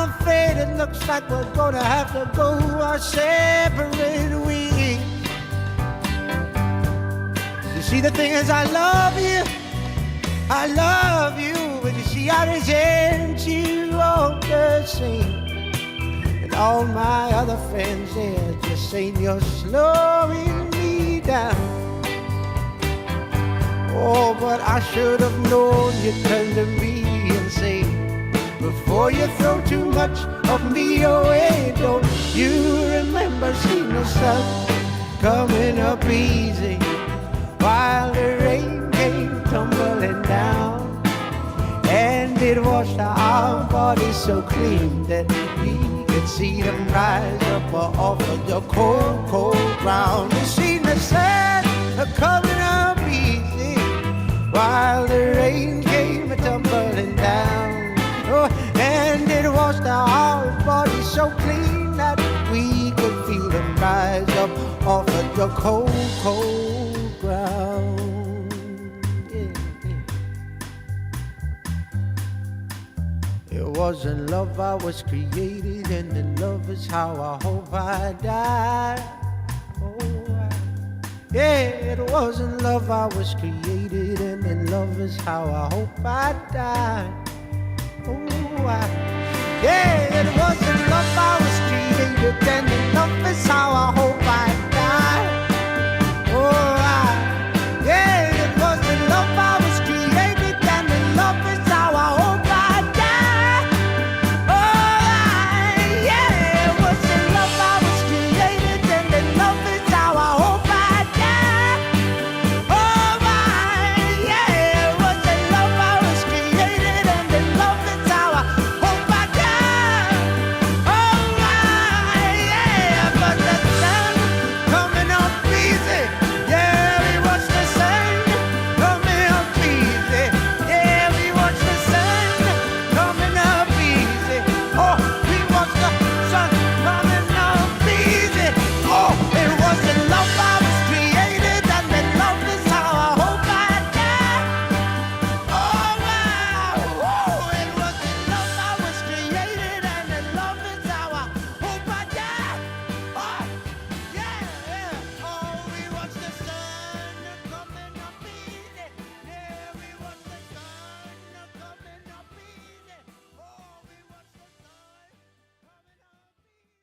afraid it looks like we're gonna have to go our separate ways. You see, the thing is, I love you, but you see, I resent you all the same. And all my other friends, they're just saying you're slowing me down. Oh, but I should have known you'd turn to me and say, before you throw too much of me away, don't you remember seeing the sun coming up easy while the rain came tumbling down, and it washed our bodies so clean that we could see them rise up off of the cold, cold ground. You seen the sun coming up easy while the rain came tumbling down, oh, and it washed our bodies so clean that we could feel them rise up off of the cold, cold ground. Yeah, yeah. It wasn't love I was created, and in love is how I hope I die. Yeah, it wasn't love I was created, and in love is how I hope I die. Yeah, it wasn't love I was created, and in love is how I hope I die. Yeah, it wasn't love I was created, and in love is how I hope I die. Yeah, it wasn't love I was created, and in love is how I hope I die. Yeah, it wasn't love I was created, and in love is how I hope I die. Yeah, but the sun coming up easy. Yeah, we watch the sun coming up easy. Yeah, we watch the sun coming up easy. Oh, we watch the sun coming up easy. Oh, it wasn't love I was created, and then love is how I hope I die. Oh, wow. It wasn't love I was created, and then love is how I hope I die. Oh, yeah. Oh, we watch the sun coming up easy. Yeah, we watch the sun coming up easy. Oh, we watch the sun coming up easy.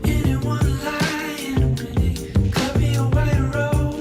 In one line, pretty, cover your white robe.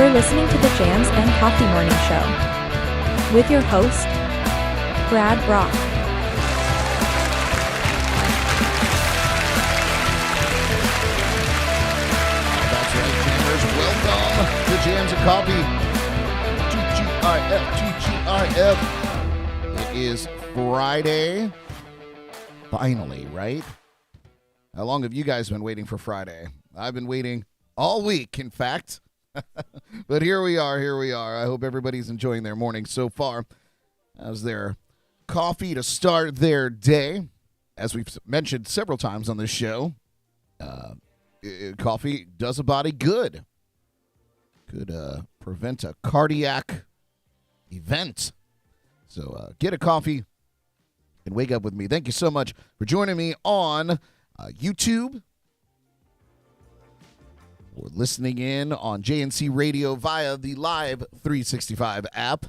You're listening to the Jams and Coffee Morning Show with your host, Brad Brock. That's right, jammers. Welcome to Jams and Coffee. TGIF. It is Friday. Finally, right? How long have you guys been waiting for Friday? I've been waiting all week, in fact. But here we are. I hope everybody's enjoying their morning so far. As their coffee to start their day. As we've mentioned several times on this show, coffee does a body good. Could prevent a cardiac event. So get a coffee and wake up with me. Thank you so much for joining me on YouTube. Or listening in on JNC Radio via the LIVE365 app.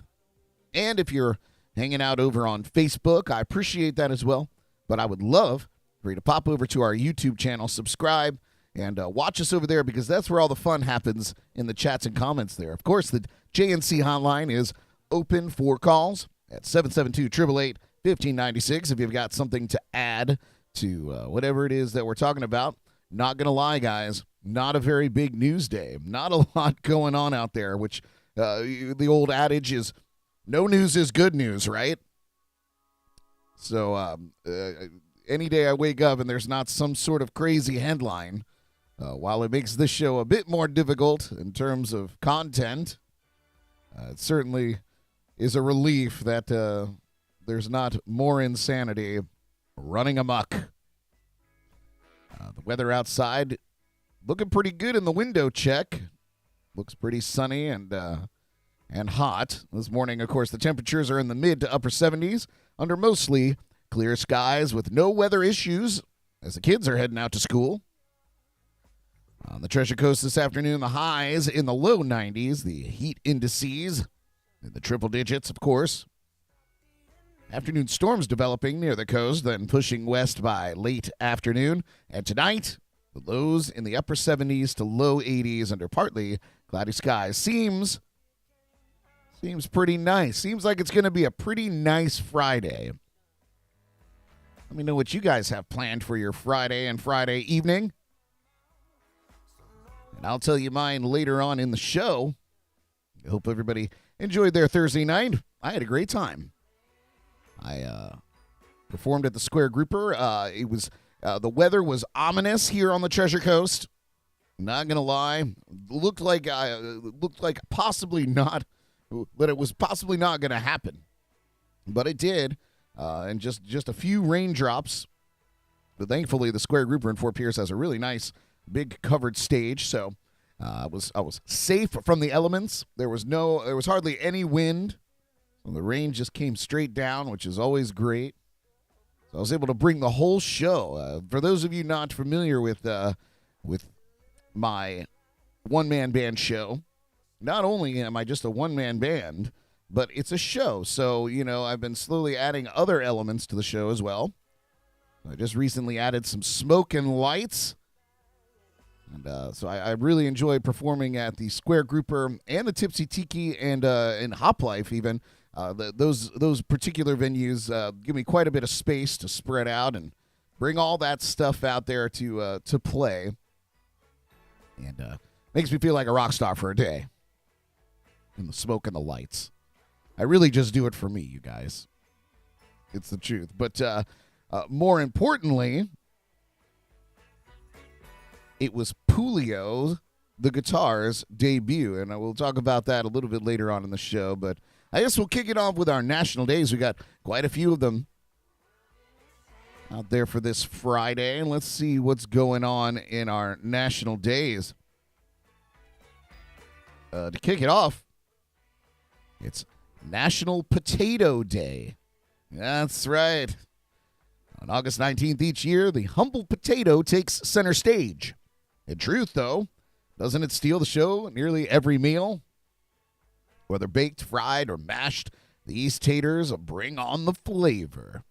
And if you're hanging out over on Facebook, I appreciate that as well. But I would love for you to pop over to our YouTube channel, subscribe, and watch us over there because that's where all the fun happens in the chats and comments there. Of course, the JNC hotline is open for calls at 772-888-1596 if you've got something to add to whatever it is that we're talking about. Not going to lie, guys. Not a very big news day. Not a lot going on out there, which the old adage is no news is good news, right? So any day I wake up and there's not some sort of crazy headline, while it makes this show a bit more difficult in terms of content, it certainly is a relief that there's not more insanity running amok. The weather outside looking pretty good in the window check. Looks pretty sunny and hot. This morning, of course, the temperatures are in the mid to upper 70s under mostly clear skies with no weather issues as the kids are heading out to school. On the Treasure Coast this afternoon, the highs in the low 90s, the heat indices in the triple digits, of course. Afternoon storms developing near the coast, then pushing west by late afternoon. And tonight, the lows in the upper 70s to low 80s under partly cloudy skies. Seems pretty nice. Seems like it's going to be a pretty nice Friday. Let me know what you guys have planned for your Friday and Friday evening. And I'll tell you mine later on in the show. I hope everybody enjoyed their Thursday night. I had a great time. I performed at the Square Grouper. It was the weather was ominous here on the Treasure Coast. Not gonna lie, looked like possibly not, that it was possibly not gonna happen, but it did, and just a few raindrops. But thankfully, the Square Grouper in Fort Pierce has a really nice big covered stage, so I was safe from the elements. There was hardly any wind. The rain just came straight down, which is always great. So I was able to bring the whole show. For those of you not familiar with my one-man band show, not only am I just a one-man band, but it's a show. So, I've been slowly adding other elements to the show as well. I just recently added some smoke and lights. And so I really enjoyed performing at the Square Grouper and the Tipsy Tiki and Hop Life even. Those particular venues give me quite a bit of space to spread out and bring all that stuff out there to play, and makes me feel like a rock star for a day. And the smoke and the lights, I really just do it for me, you guys. It's the truth. But more importantly, it was Pulio, the guitar's debut, and I will talk about that a little bit later on in the show, but I guess we'll kick it off with our national days. We got quite a few of them out there for this Friday. And let's see what's going on in our national days. To kick it off, it's National Potato Day. That's right. On August 19th each year, the humble potato takes center stage. In truth, though, doesn't it steal the show at nearly every meal? Whether baked, fried, or mashed, these taters bring on the flavor.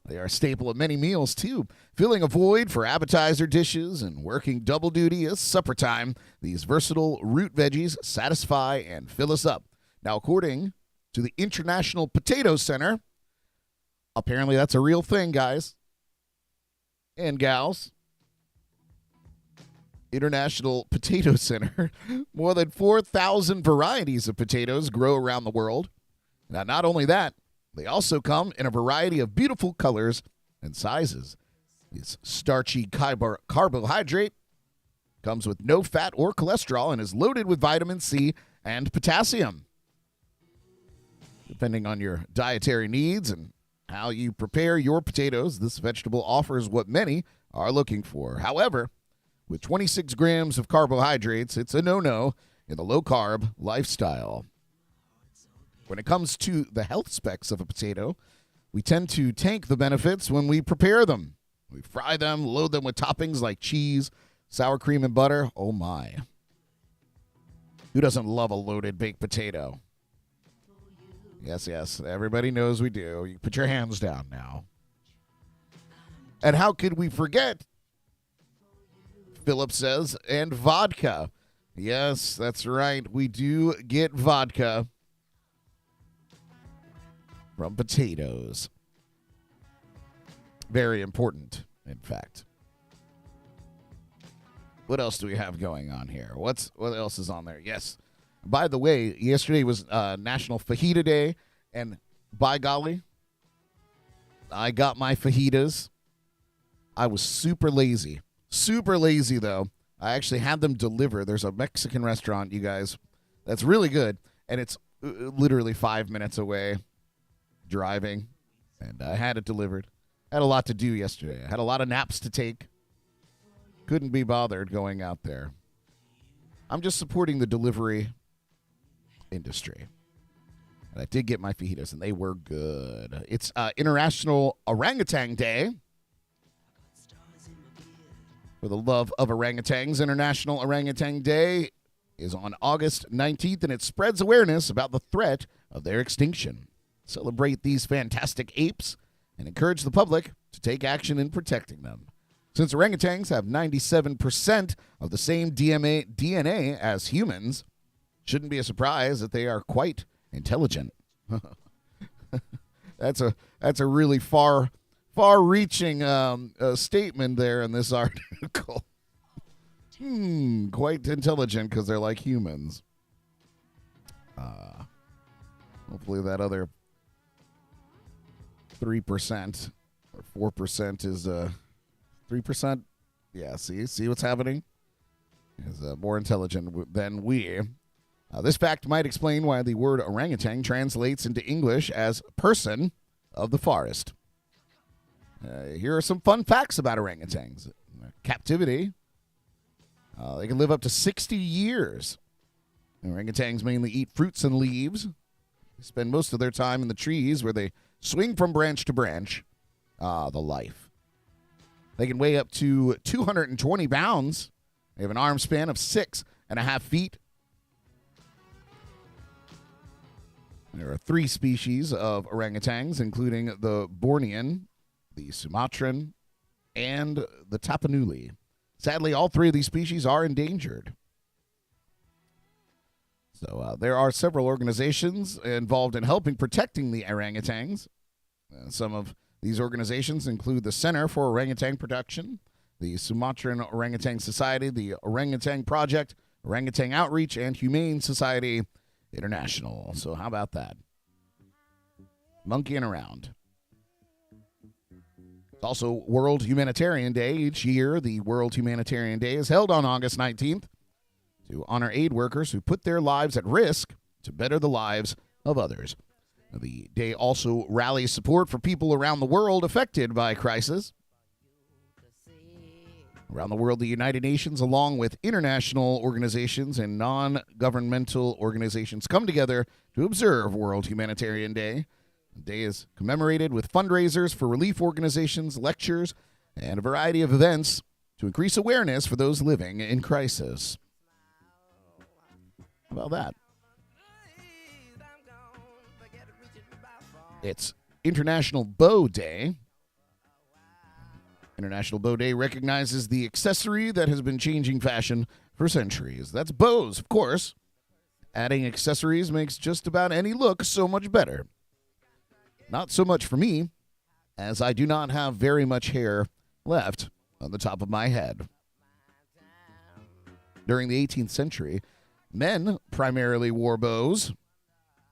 They are a staple of many meals, too, filling a void for appetizer dishes and working double duty as supper time. These versatile root veggies satisfy and fill us up. Now, according to the International Potato Center, apparently that's a real thing, guys and gals. International Potato Center. More than 4,000 varieties of potatoes grow around the world. Now, not only that, they also come in a variety of beautiful colors and sizes. This starchy carbohydrate comes with no fat or cholesterol and is loaded with vitamin C and potassium. Depending on your dietary needs and how you prepare your potatoes, this vegetable offers what many are looking for. However, with 26 grams of carbohydrates, it's a no-no in the low-carb lifestyle. When it comes to the health specs of a potato, we tend to tank the benefits when we prepare them. We fry them, load them with toppings like cheese, sour cream, and butter. Oh, my. Who doesn't love a loaded baked potato? Yes, yes, everybody knows we do. You put your hands down now. And how could we forget, Philip says, and vodka. Yes, that's right. We do get vodka from potatoes. Very important, in fact. What else do we have going on here? What else is on there? Yes. By the way, yesterday was National Fajita Day, and by golly, I got my fajitas. I was super lazy. Super lazy, though. I actually had them delivered. There's a Mexican restaurant, you guys, that's really good, and it's literally 5 minutes away driving, and I had it delivered. Had a lot to do yesterday. I had a lot of naps to take. Couldn't be bothered going out there. I'm just supporting the delivery industry. And I did get my fajitas, and they were good. It's International Orangutan Day. For the love of orangutans, International Orangutan Day is on August 19th, and it spreads awareness about the threat of their extinction. Celebrate these fantastic apes and encourage the public to take action in protecting them. Since orangutans have 97% of the same DNA as humans, shouldn't be a surprise that they are quite intelligent. That's a really far-reaching statement there in this article. Quite intelligent because they're like humans. Hopefully that other 3% or 4% is 3%. Yeah, see what's happening? Is more intelligent than we. This fact might explain why the word orangutan translates into English as person of the forest. Here are some fun facts about orangutans. Captivity. They can live up to 60 years. Orangutans mainly eat fruits and leaves. They spend most of their time in the trees where they swing from branch to branch. The life. They can weigh up to 220 pounds. They have an arm span of 6.5 feet. There are 3 species of orangutans, including the Bornean, the Sumatran, and the Tapanuli. Sadly, all 3 of these species are endangered. So there are several organizations involved in helping protecting the orangutans. Some of these organizations include the Center for Orangutan Protection, the Sumatran Orangutan Society, the Orangutan Project, Orangutan Outreach, and Humane Society International. So how about that? Monkeying around. It's also World Humanitarian Day. Each year, the World Humanitarian Day is held on August 19th to honor aid workers who put their lives at risk to better the lives of others. The day also rallies support for people around the world affected by crisis. Around the world, the United Nations, along with international organizations and non-governmental organizations, come together to observe World Humanitarian Day. The day is commemorated with fundraisers for relief organizations, lectures, and a variety of events to increase awareness for those living in crisis. How about that? It's International Bow Day. International Bow Day recognizes the accessory that has been changing fashion for centuries. That's bows, of course. Adding accessories makes just about any look so much better. Not so much for me, as I do not have very much hair left on the top of my head. During the 18th century, men primarily wore bows.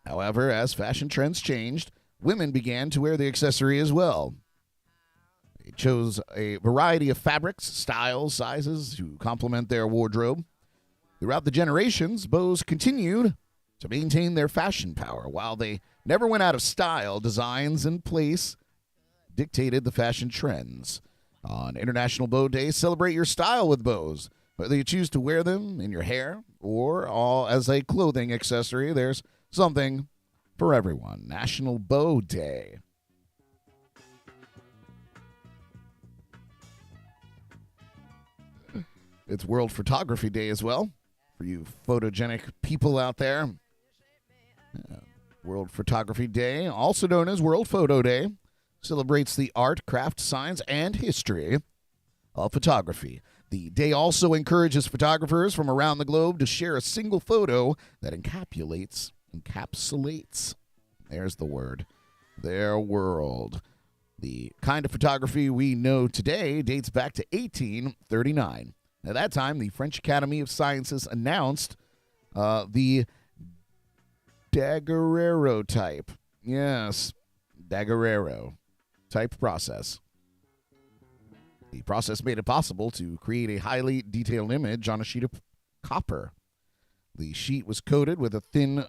However, as fashion trends changed, women began to wear the accessory as well. They chose a variety of fabrics, styles, sizes to complement their wardrobe. Throughout the generations, bows continued to maintain their fashion power. While they never went out of style, designs and place dictated the fashion trends. On International Bow Day, celebrate your style with bows. Whether you choose to wear them in your hair or all as a clothing accessory, there's something for everyone. National Bow Day. It's World Photography Day as well, for you photogenic people out there. World Photography Day, also known as World Photo Day, celebrates the art, craft, science, and history of photography. The day also encourages photographers from around the globe to share a single photo that encapsulates, there's the word, their world. The kind of photography we know today dates back to 1839. At that time, the French Academy of Sciences announced the daguerreotype. Yes, daguerreotype process. The process made it possible to create a highly detailed image on a sheet of copper. The sheet was coated with a thin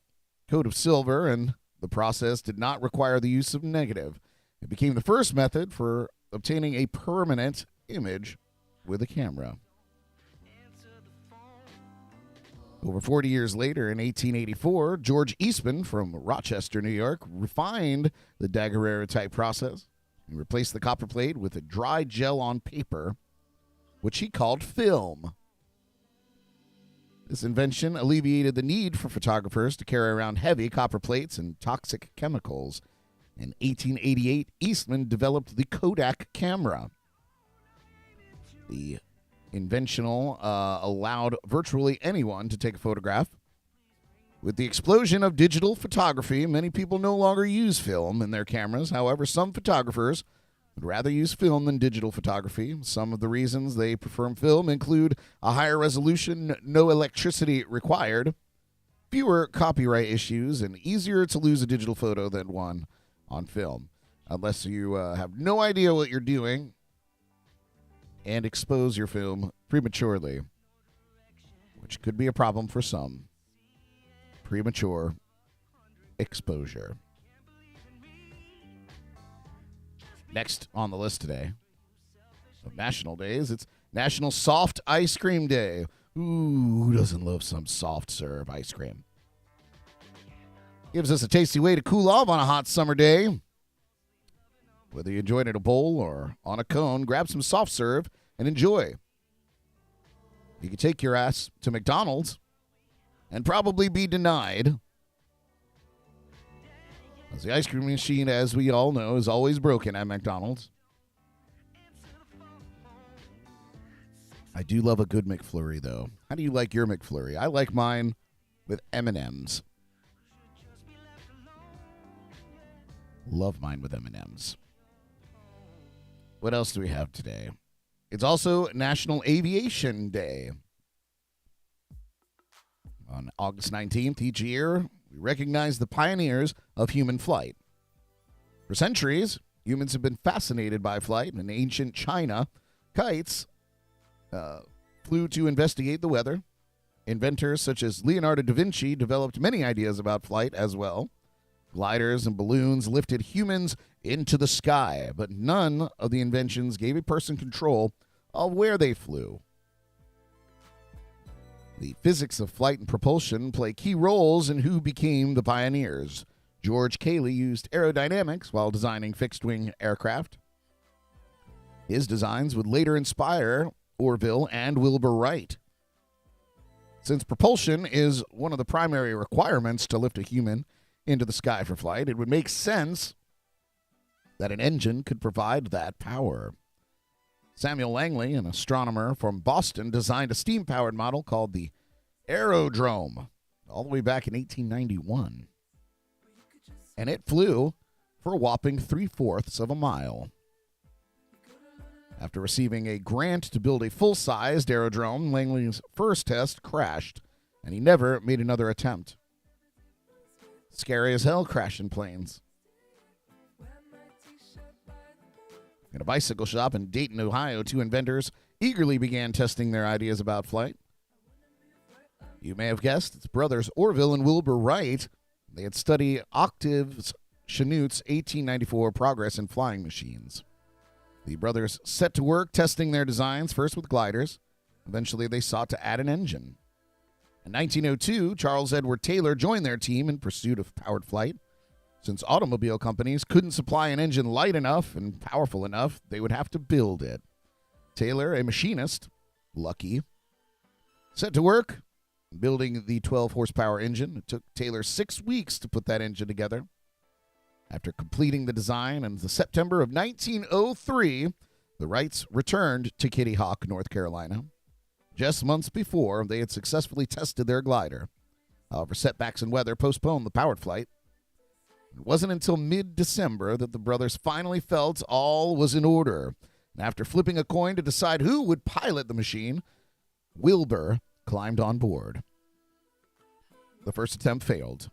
coat of silver, and the process did not require the use of negative. It became the first method for obtaining a permanent image with a camera. Over 40 years later, in 1884, George Eastman from Rochester, New York, refined the daguerreotype process. He replaced the copper plate with a dry gel on paper, which he called film. This invention alleviated the need for photographers to carry around heavy copper plates and toxic chemicals. In 1888, Eastman developed the Kodak camera. The invention allowed virtually anyone to take a photograph. With the explosion of digital photography, many people no longer use film in their cameras. However, some photographers would rather use film than digital photography. Some of the reasons they prefer film include a higher resolution, no electricity required, fewer copyright issues, and easier to lose a digital photo than one on film, unless you have no idea what you're doing and expose your film prematurely, which could be a problem for some. Premature exposure. Next on the list today of national days, it's National Soft Ice Cream Day. Ooh, who doesn't love some soft serve ice cream? Gives us a tasty way to cool off on a hot summer day. Whether you enjoy it in a bowl or on a cone, grab some soft serve and enjoy. You can take your ass to McDonald's and probably be denied, as the ice cream machine, as we all know, is always broken at McDonald's. I do love a good McFlurry, though. How do you like your McFlurry? I like mine with M&Ms. Love mine with M&Ms. What else do we have today? It's also National Aviation Day. On August 19th each year, we recognize the pioneers of human flight. For centuries, humans have been fascinated by flight. In ancient China, kites flew to investigate the weather. Inventors such as Leonardo da Vinci developed many ideas about flight as well. Gliders and balloons lifted humans into the sky, but none of the inventions gave a person control of where they flew. The physics of flight and propulsion play key roles in who became the pioneers. George Cayley used aerodynamics while designing fixed-wing aircraft. His designs would later inspire Orville and Wilbur Wright. Since propulsion is one of the primary requirements to lift a human into the sky for flight, it would make sense that an engine could provide that power. Samuel Langley, an astronomer from Boston, designed a steam-powered model called the Aerodrome all the way back in 1891. And it flew for a whopping 3/4 of a mile. After receiving a grant to build a full-sized aerodrome, Langley's first test crashed, and he never made another attempt. Scary as hell crashing planes. In a bicycle shop in Dayton, Ohio, two inventors eagerly began testing their ideas about flight. You may have guessed, it's brothers Orville and Wilbur Wright. They had studied Octave Chanut's 1894 Progress in Flying Machines. The brothers set to work testing their designs, first with gliders. Eventually, they sought to add an engine. In 1902, Charles Edward Taylor joined their team in pursuit of powered flight. Since automobile companies couldn't supply an engine light enough and powerful enough, they would have to build it. Taylor, a machinist, lucky, set to work building the 12-horsepower engine. It took Taylor 6 weeks to put that engine together. After completing the design in the September of 1903, the Wrights returned to Kitty Hawk, North Carolina. Just months before, they had successfully tested their glider. However, setbacks and weather postponed the powered flight. It wasn't until mid-December that the brothers finally felt all was in order. And after flipping a coin to decide who would pilot the machine, Wilbur climbed on board. The first attempt failed,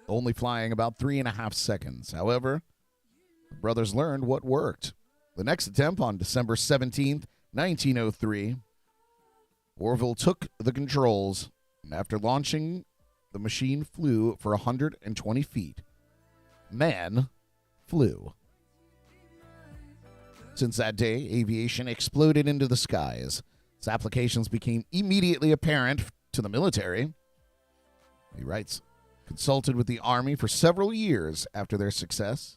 only flying about 3.5 seconds. However, the brothers learned what worked. The next attempt, on December 17th, 1903, Orville took the controls, and after launching, the machine flew for 120 feet. Man flew. Since that day, aviation exploded into the skies. Its applications became immediately apparent to the military. He writes, consulted with the Army for several years after their success.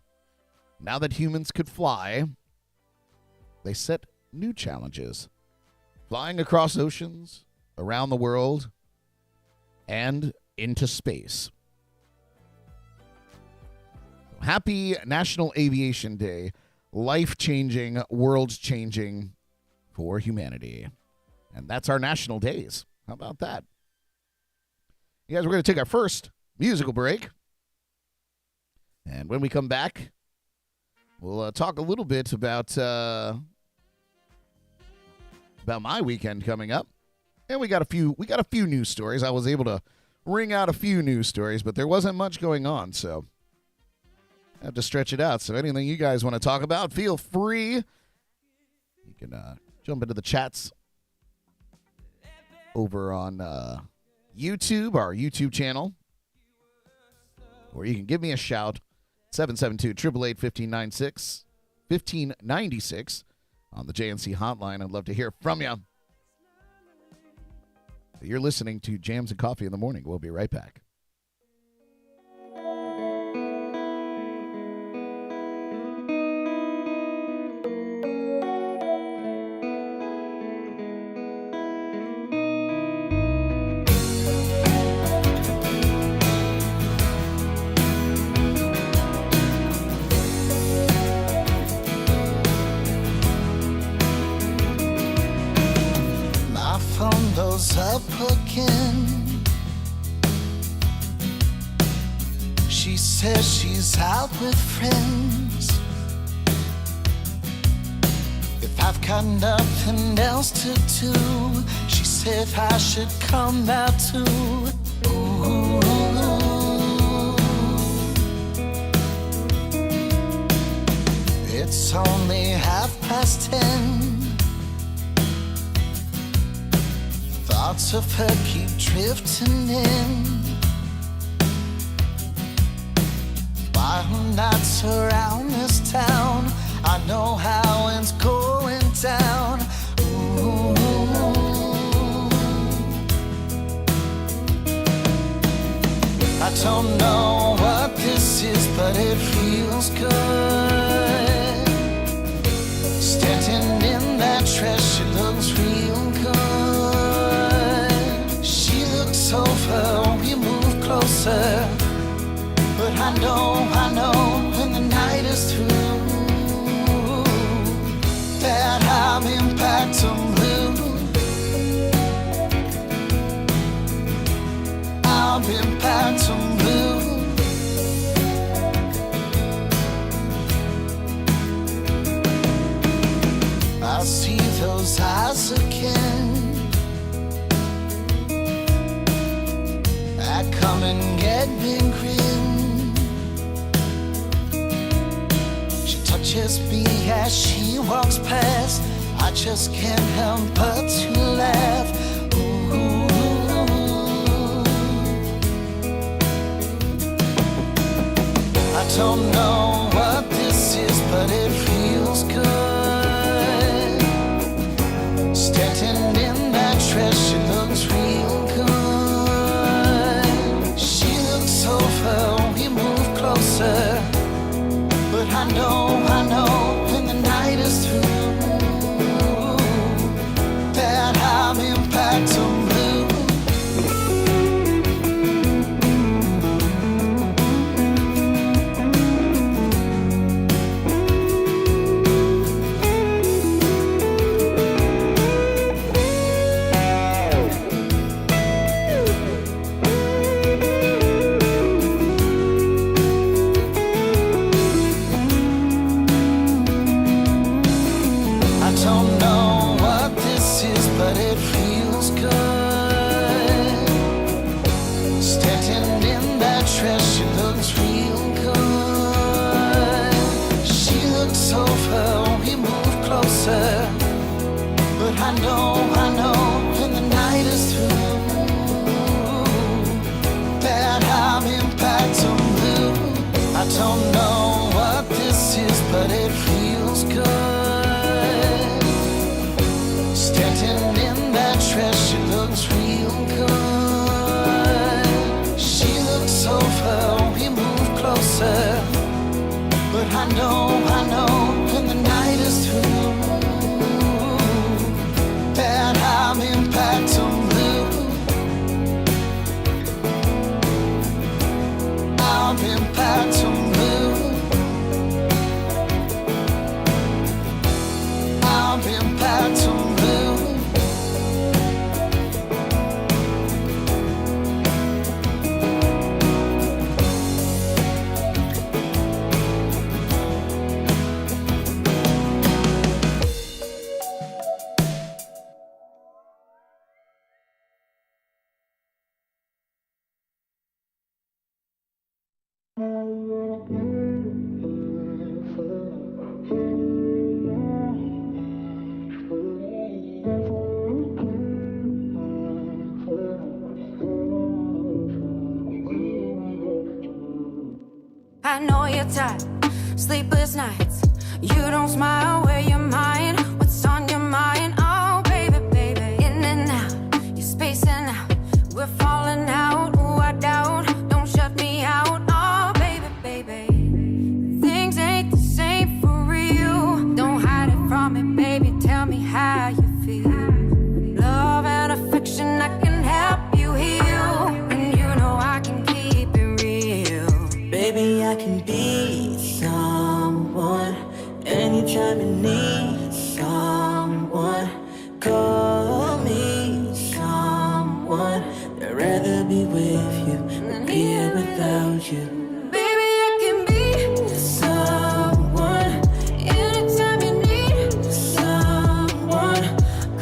Now that humans could fly, they set new challenges. Flying across oceans, around the world, and into space. Happy National Aviation Day. Life-changing, world-changing for humanity. And that's our national days. How about that? You guys, we're going to take our first musical break. And when we come back, we'll talk a little bit about my weekend coming up. And we got a few news stories. I was able to wring out a few news stories, but there wasn't much going on, so I have to stretch it out. So anything you guys want to talk about, feel free. You can jump into the chats over on YouTube, our YouTube channel, or you can give me a shout, 772-888-1596 on the JNC hotline. I'd love to hear from you. You're listening to Jams and Coffee in the Morning. We'll be right back. Up again. She says she's out with friends. If I've got nothing else to do, she said I should come out too. Ooh. It's only 10:30. Thoughts of her keep drifting in. Wild nights around this town, I know how it's going down. Ooh. I don't know what this is, but it feels good. Standing in that dress, she looks real good. Over, we move closer, but I know when the night is through that I as she walks past, I just can't help but to laugh. Ooh. I don't know what this is, but it feels good. Standing in that dress, she looks real good. She looks over, we move closer. But I know when the night is through that I'm in back to blue. But I know when the night is through that I'm in back to blue. I don't know what this is, but it feels good. Standing in that dress, she looks real good. She looks over, we move closer. But I know when the night is through that I'm in back to blue. I'm in back to blue. I'm in back to blue. I know you're tired, sleepless nights. You don't smile where you're mine. What's on your mind? Oh, baby, baby. In and out, you're spacing out. We're falling out. Ooh, I doubt. Don't shut me out. Oh, baby, baby. Things ain't the same for real. Don't hide it from me, baby. Tell me how you feel. Love and affection, I can help you heal. And you know I can keep it real. Baby, I can be someone anytime you need someone. Call me someone. I'd rather be with you than here without you. Baby, I can be Someone anytime you need someone.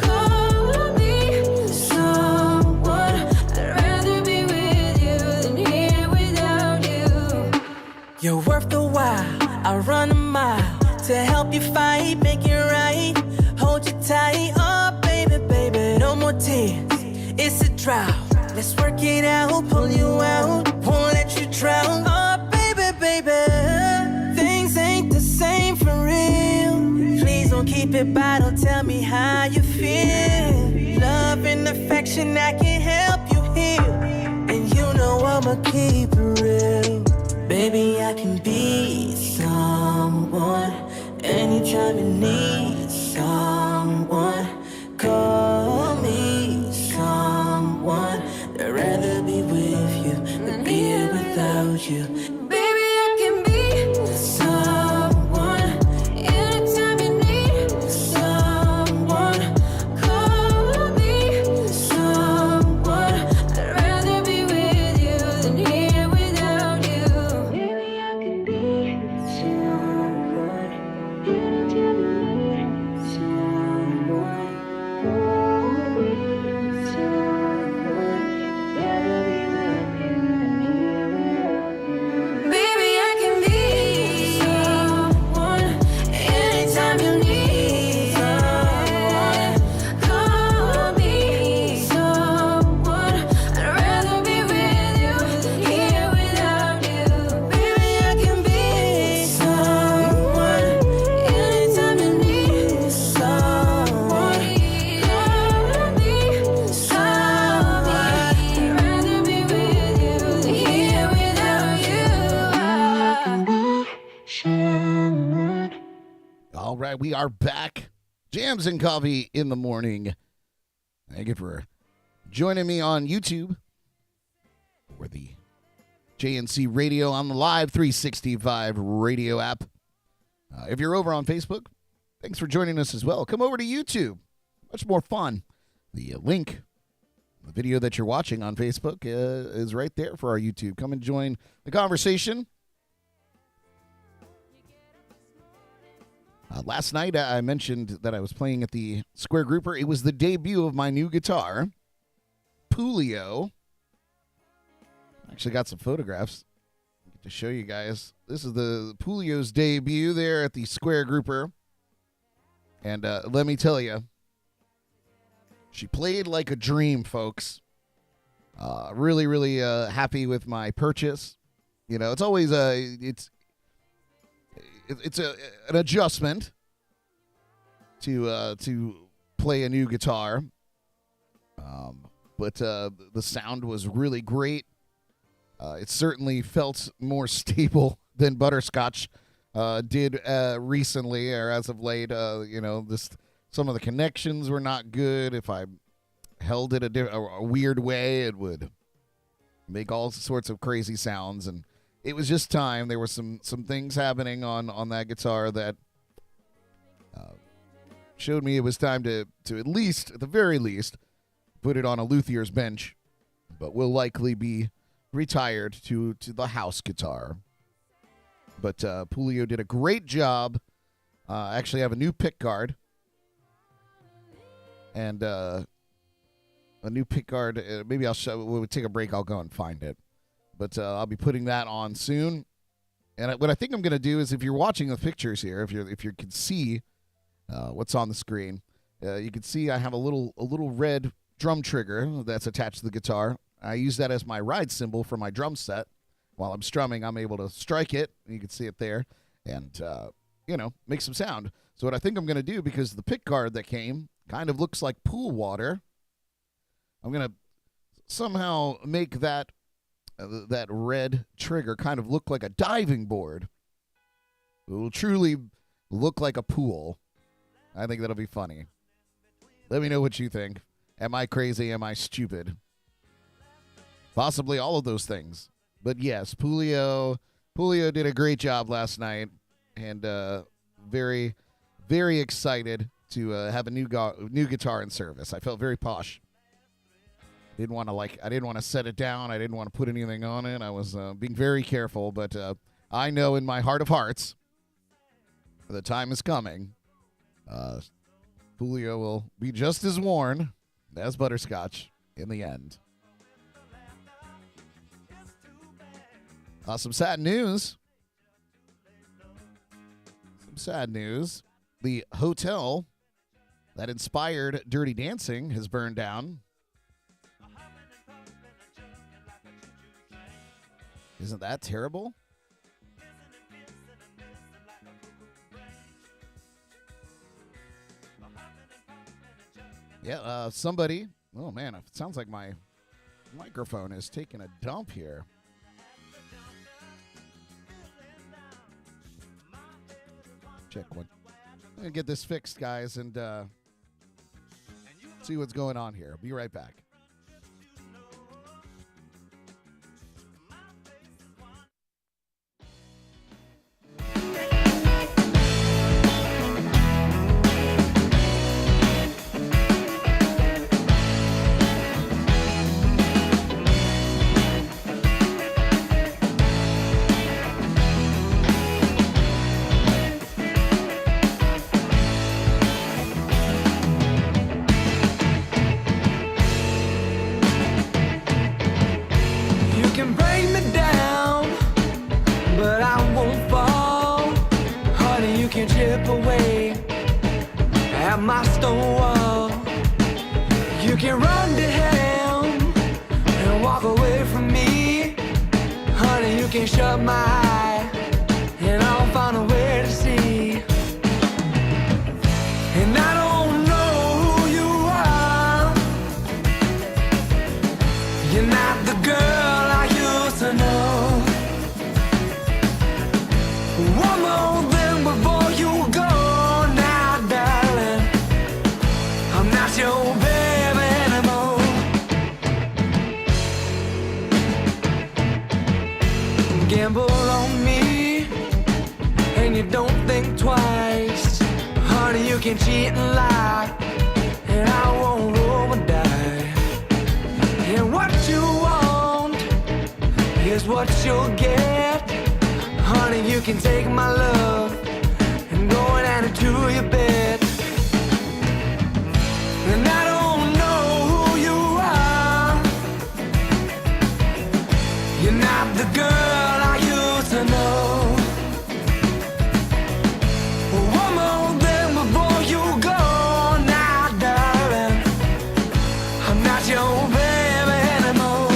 Call me Someone. I'd rather be with you than here without you. You're worth the while. I'll run a mile to help you fight, make it right. Hold you tight, oh baby, baby. No more tears, it's a drought. Let's work it out, pull you out, won't let you drown. Oh baby, baby, things ain't the same for real. Please don't keep it bottled, tell me how you feel. Love and affection, I can help you heal. And you know I'ma keep it real. Baby, I can be someone anytime you need someone. Call me someone. I'd rather be with you than be here without you. Baby, I can be Someone anytime you need someone. Call me Someone. I'd rather be with you than here without you. Baby, I can be someone anytime you need someone. Call me someone. Rather be with you than here without you. right, we are back. Jams and Coffee in the morning. Thank you for joining me on YouTube for the JNC Radio on the Live365 Radio App. If you're over on Facebook, thanks for joining us as well. Come over to YouTube. Much more fun. The link, the video that you're watching on Facebook is right there for our YouTube. Come and join the conversation. Last night, I mentioned that I was playing at the Square Grouper. It was the debut of my new guitar, Pulio. I actually got some photographs to show you guys. This is the Pulio's debut there at the Square Grouper. And let me tell you, she played like a dream, folks. Really, really happy with my purchase. You know, it's always it's an adjustment to play a new guitar, but the sound was really great. It certainly felt more stable than Butterscotch did recently, or as of late. You know, some of the connections were not good. If I held it a weird way, it would make all sorts of crazy sounds, and it was just time. There were some things happening on that guitar that showed me it was time to at least, at the very least, put it on a luthier's bench, but will likely be retired to the house guitar. But Pulio did a great job. I actually have a new pick guard. And a new pick guard. Maybe I'll show. When we take a break, I'll go and find it. But I'll be putting that on soon. And what I think I'm going to do is, if you're watching the pictures here, if you can see what's on the screen, you can see I have a little red drum trigger that's attached to the guitar. I use that as my ride cymbal for my drum set. While I'm strumming, I'm able to strike it. You can see it there, and make some sound. So what I think I'm going to do, because the pick guard that came kind of looks like pool water, I'm going to somehow make that red trigger kind of look like a diving board. It will truly look like a pool. I think that'll be funny. Let me know what you think. Am I crazy? Am I stupid? Possibly all of those things. But yes, Pulio did a great job last night, and very, very excited to have a new guitar in service. I felt very posh. I didn't want to set it down. I didn't want to put anything on it. I was being very careful, but I know in my heart of hearts the time is coming. Pulio will be just as worn as Butterscotch in the end. Some sad news. The hotel that inspired Dirty Dancing has burned down. Isn't that terrible? Yeah, somebody. Oh, man, it sounds like my microphone is taking a dump here. Check one. I'm going to get this fixed, guys, and see what's going on here. Be right back. One more thing before you go now. can cheat and lie, and I won't roll and die. And what you want is what you'll get. Honey, you can take my love and go and add it to your bed. And I don't know who you are. You're not the girl I used to know. One more thing before you go now, darling. I'm not your baby anymore.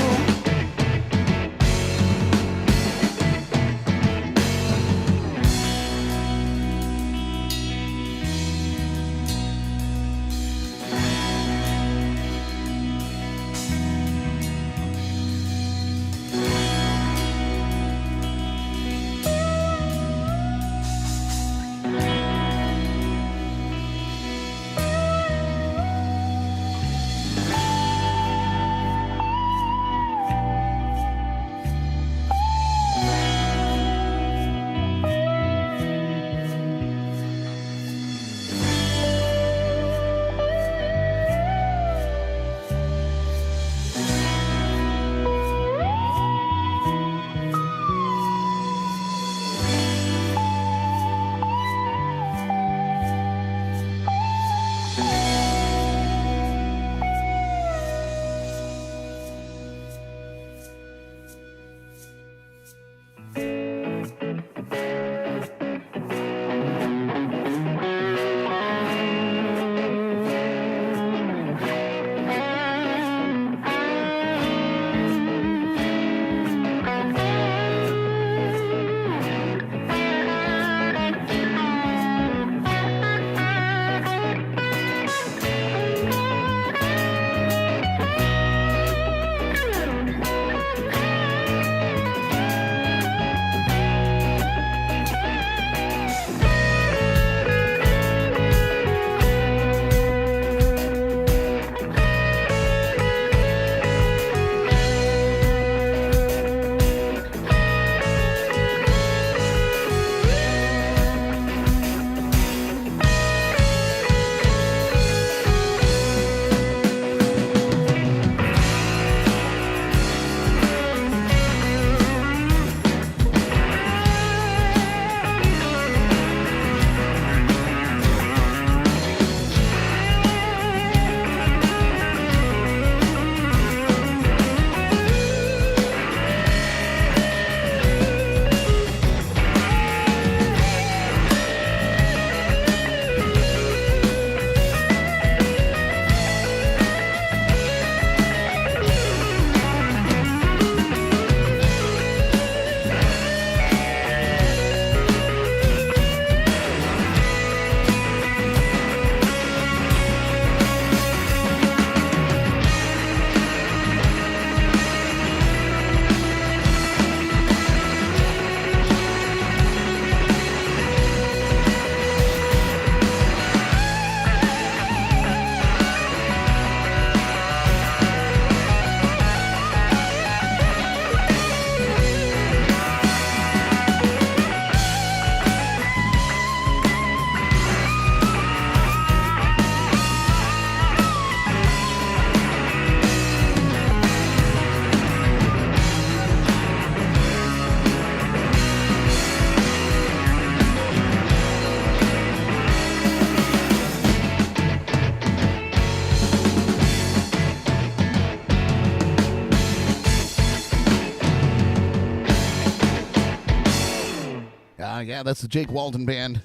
Yeah, that's the Jake Walton Band.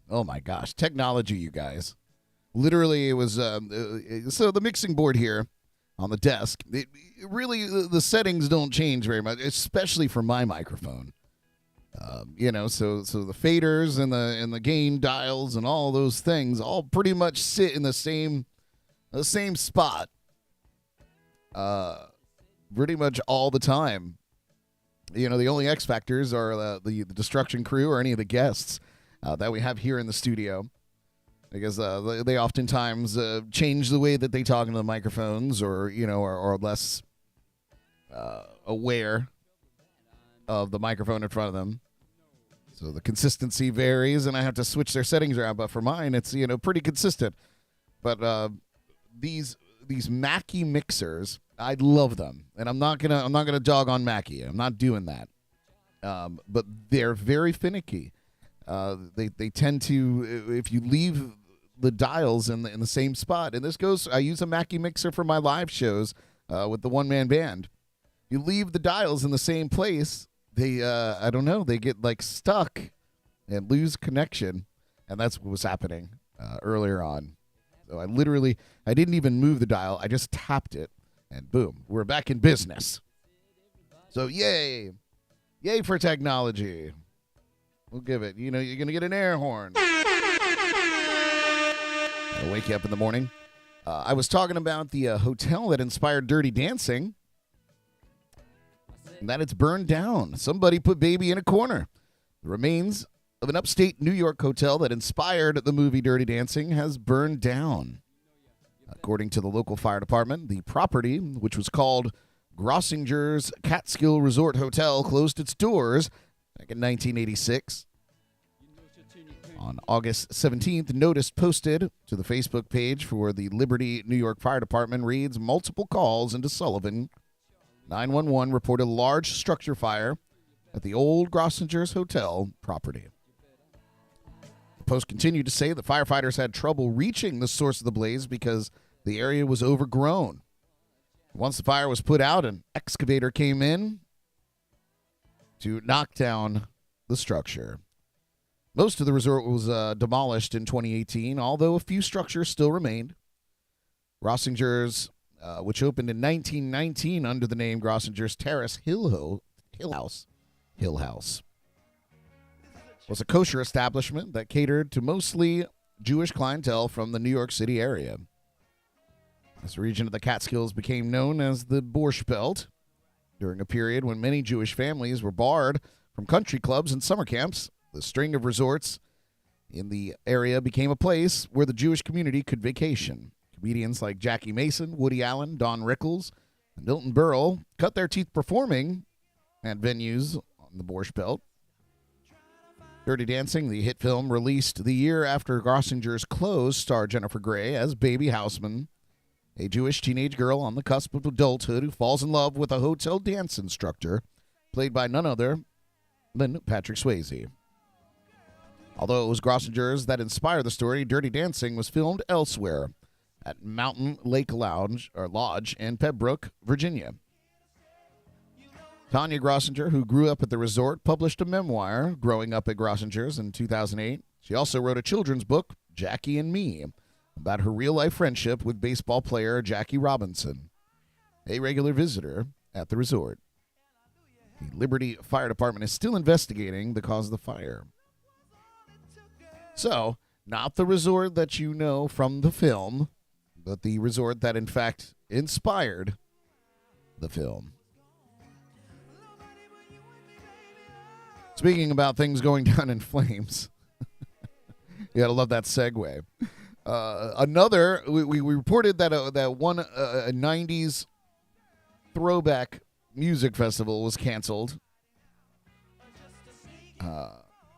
Oh, my gosh. Technology, you guys. Literally, it was... so the mixing board here on the desk, really, the settings don't change very much, especially for my microphone. So the faders and the gain dials and all those things all pretty much sit in the same spot pretty much all the time. The only X factors are the Destruction Crew or any of the guests that we have here in the studio, because they oftentimes change the way that they talk into the microphones, or are less aware of the microphone in front of them. So the consistency varies, and I have to switch their settings around. But for mine, it's pretty consistent. But these Mackie mixers, I love them, and I'm not gonna dog on Mackie. I'm not doing that. But they're very finicky. They tend to, if you leave the dials in the same spot, and this goes, I use a Mackie mixer for my live shows with the one-man band. You leave the dials in the same place, they they get like stuck and lose connection, and that's what was happening earlier on. So I didn't even move the dial, I just tapped it, and boom, we're back in business. So yay for technology. We'll give it. You're going to get an air horn. I'll wake you up in the morning. I was talking about the hotel that inspired Dirty Dancing, and that it's burned down. Somebody put baby in a corner. The remains of an upstate New York hotel that inspired the movie Dirty Dancing has burned down. According to the local fire department, the property, which was called Grossinger's Catskill Resort Hotel, closed its doors back in 1986. On August 17th, notice posted to the Facebook page for the Liberty, New York Fire Department reads, multiple calls into Sullivan. 911 reported a large structure fire at the old Grossinger's Hotel property. The post continued to say the firefighters had trouble reaching the source of the blaze because the area was overgrown. Once the fire was put out, an excavator came in to knock down the structure. Most of the resort was demolished in 2018, although a few structures still remained. Grossinger's, which opened in 1919 under the name Grossinger's Terrace Hill House, was a kosher establishment that catered to mostly Jewish clientele from the New York City area. This region of the Catskills became known as the Borscht Belt during a period when many Jewish families were barred from country clubs and summer camps. The string of resorts in the area became a place where the Jewish community could vacation. Comedians like Jackie Mason, Woody Allen, Don Rickles, and Milton Berle cut their teeth performing at venues on the Borscht Belt. Dirty Dancing, the hit film released the year after Grossinger's closed, starred Jennifer Grey as Baby Houseman, a Jewish teenage girl on the cusp of adulthood who falls in love with a hotel dance instructor, played by none other than Patrick Swayze. Although it was Grossinger's that inspired the story, Dirty Dancing was filmed elsewhere at Mountain Lake Lodge in Pembroke, Virginia. Tanya Grossinger, who grew up at the resort, published a memoir, Growing Up at Grossinger's, in 2008. She also wrote a children's book, Jackie and Me, about her real-life friendship with baseball player Jackie Robinson, a regular visitor at the resort. The Liberty Fire Department is still investigating the cause of the fire. So, not the resort that you know from the film, but the resort that, in fact, inspired the film. Speaking about things going down in flames, you gotta love that segue. We reported that one 90s throwback music festival was canceled.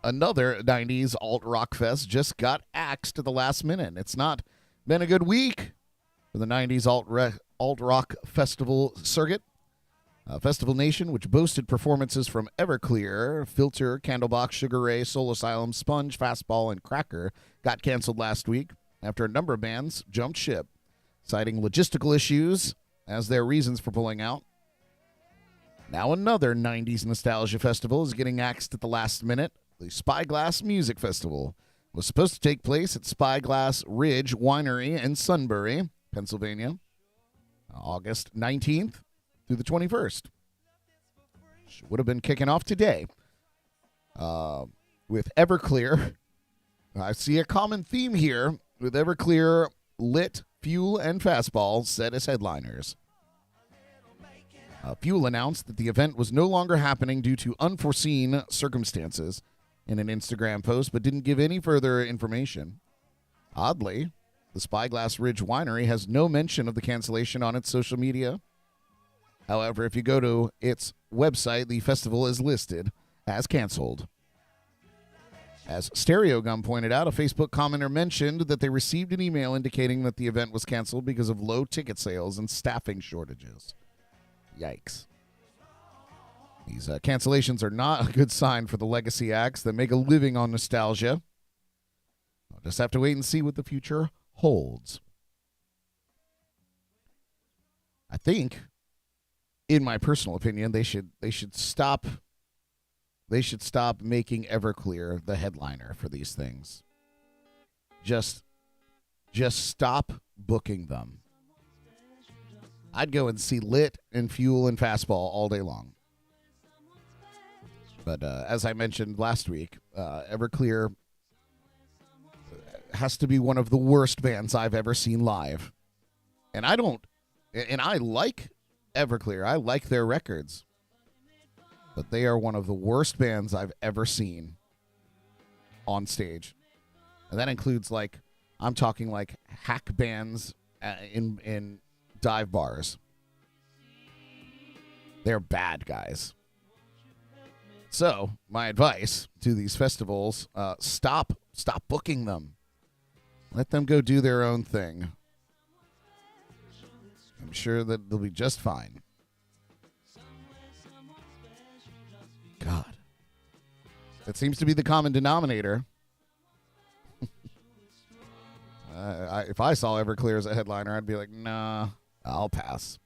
Another 90s alt-rock fest just got axed at the last minute. It's not been a good week for the 90s alt-rock festival circuit. Festival Nation, which boasted performances from Everclear, Filter, Candlebox, Sugar Ray, Soul Asylum, Sponge, Fastball, and Cracker, got canceled last week after a number of bands jumped ship, citing logistical issues as their reasons for pulling out. Now another 90s nostalgia festival is getting axed at the last minute. The Spyglass Music Festival was supposed to take place at Spyglass Ridge Winery in Sunbury, Pennsylvania, August 19th through the 21st. Would have been kicking off today. With Everclear, I see a common theme here with Everclear, Lit, Fuel, and Fastball set as headliners. Fuel announced that the event was no longer happening due to unforeseen circumstances in an Instagram post, but didn't give any further information. Oddly, the Spyglass Ridge Winery has no mention of the cancellation on its social media. However, if you go to its website, the festival is listed as canceled. As Stereo Gum pointed out, a Facebook commenter mentioned that they received an email indicating that the event was canceled because of low ticket sales and staffing shortages. Yikes. These cancellations are not a good sign for the legacy acts that make a living on nostalgia. We'll just have to wait and see what the future holds. I think, in my personal opinion, they should stop making Everclear the headliner for these things. Just stop booking them. I'd go and see Lit and Fuel and Fastball all day long. But as I mentioned last week, Everclear has to be one of the worst bands I've ever seen live. And I like Everclear. I like their records. But they are one of the worst bands I've ever seen on stage. And that includes, I'm talking hack bands in dive bars. They're bad, guys. So, my advice to these festivals, stop booking them. Let them go do their own thing. I'm sure that they'll be just fine. God. That seems to be the common denominator. If I saw Everclear as a headliner, I'd be like, nah, I'll pass.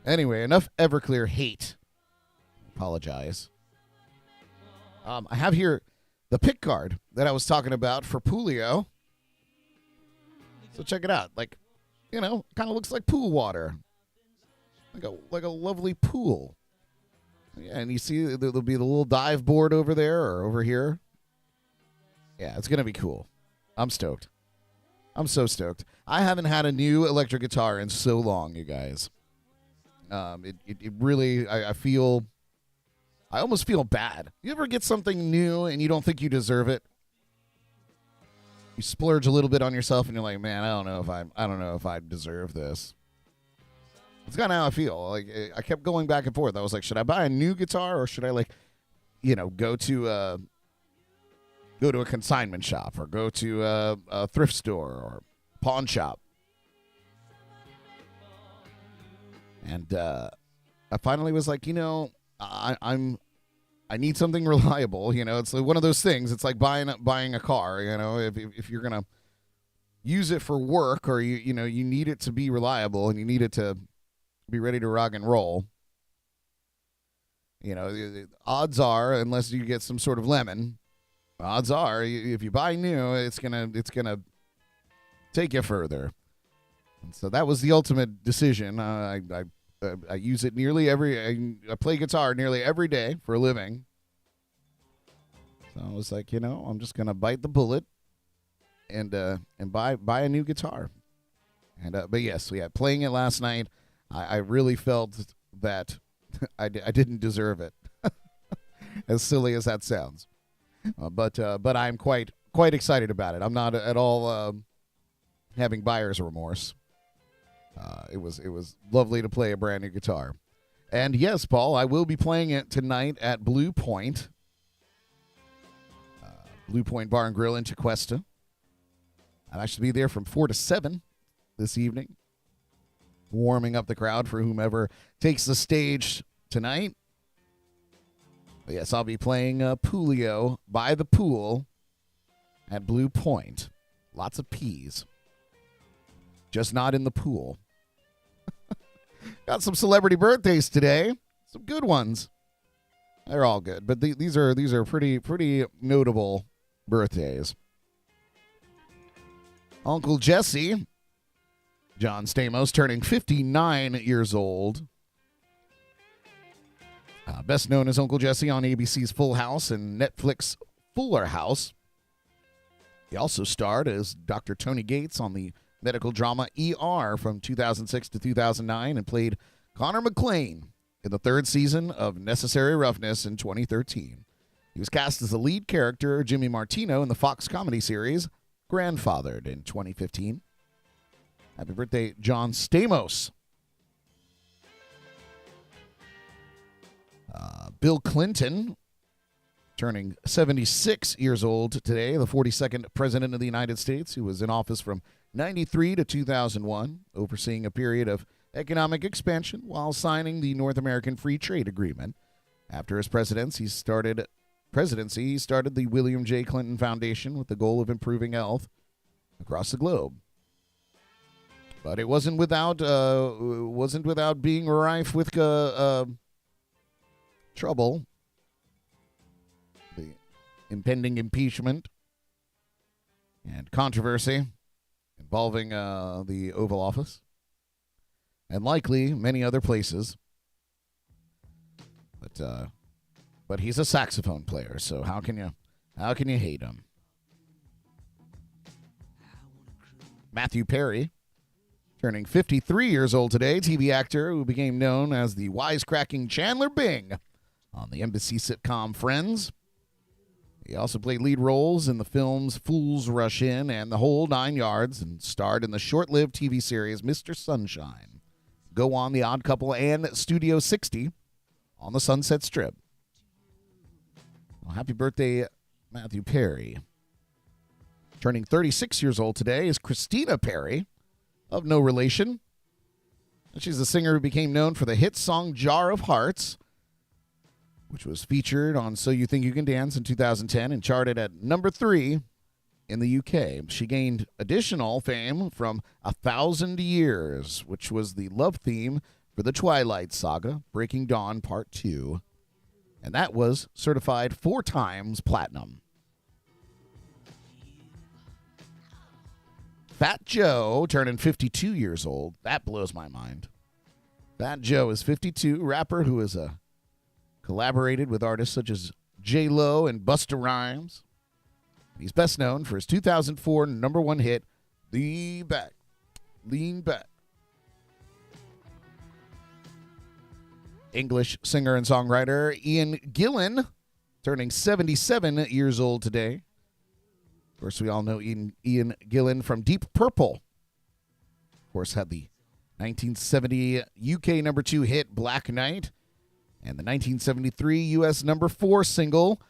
Anyway, enough Everclear hate. Apologize. I have here the pick guard that I was talking about for Poolio. So check it out. Kind of looks like pool water. Like a lovely pool. Yeah, and you see there'll be the little dive board over there or over here. Yeah, it's going to be cool. I'm stoked. I'm so stoked. I haven't had a new electric guitar in so long, you guys. It really, I almost feel bad. You ever get something new and you don't think you deserve it? You splurge a little bit on yourself and you're like, man, I don't know if I deserve this. It's kind of how I feel. I kept going back and forth. I was like, should I buy a new guitar or should I go to a consignment shop or go to a thrift store or pawn shop? And I finally was like, I need something reliable. It's one of those things. It's like buying a car. If you're gonna use it for work or you need it to be reliable and you need it to be ready to rock and roll. Odds are, unless you get some sort of lemon, odds are if you buy new, it's gonna take you further. And so that was the ultimate decision. I use it I play guitar nearly every day for a living. So I was like, I'm just gonna bite the bullet and buy a new guitar. And but yes, playing it last night, I really felt that I didn't deserve it. As silly as that sounds, but I'm quite excited about it. I'm not at all having buyer's remorse. It was lovely to play a brand new guitar. And yes, Paul, I will be playing it tonight at Blue Point. Blue Point Bar and Grill in Tequesta. I'll actually be there from 4 to 7 this evening, warming up the crowd for whomever takes the stage tonight. But yes, I'll be playing Poolio by the pool at Blue Point. Lots of P's. Just not in the pool. Got some celebrity birthdays today. Some good ones. They're all good, but these are pretty notable birthdays. Uncle Jesse, John Stamos, turning 59 years old. Best known as Uncle Jesse on ABC's Full House and Netflix Fuller House. He also starred as Dr. Tony Gates on the medical drama ER from 2006 to 2009 and played Connor McClane in the third season of Necessary Roughness in 2013. He was cast as the lead character, Jimmy Martino, in the Fox comedy series Grandfathered in 2015. Happy birthday, John Stamos. Bill Clinton turning 76 years old today, the 42nd President of the United States, who was in office from 93 to 2001, overseeing a period of economic expansion while signing the North American Free Trade Agreement. After his presidency, he started the William J. Clinton Foundation with the goal of improving health across the globe. But it wasn't without being rife with trouble. The impending impeachment and controversy involving the Oval Office, and likely many other places. But he's a saxophone player, so how can you hate him? Matthew Perry, turning 53 years old today, TV actor who became known as the wisecracking Chandler Bing on the NBC sitcom Friends. He also played lead roles in the films Fools Rush In and The Whole Nine Yards, and starred in the short-lived TV series Mr. Sunshine, Go On, The Odd Couple, and Studio 60 on the Sunset Strip. Well, happy birthday, Matthew Perry. Turning 36 years old today is Christina Perry, of no relation. She's a singer who became known for the hit song Jar of Hearts, which was featured on So You Think You Can Dance in 2010 and charted at number 3 in the UK. She gained additional fame from 1,000 Years, which was the love theme for the Twilight Saga, Breaking Dawn Part 2. And that was certified 4 times platinum. Fat Joe turning 52 years old. That blows my mind. Fat Joe is 52, rapper who has collaborated with artists such as J-Lo and Busta Rhymes. He's best known for his 2004 number 1 hit, Lean Back. English singer and songwriter Ian Gillan, turning 77 years old today. Of course, we all know Ian Gillan from Deep Purple. Of course, had the 1970 UK number 2 hit Black Knight and the 1973 US number 4 single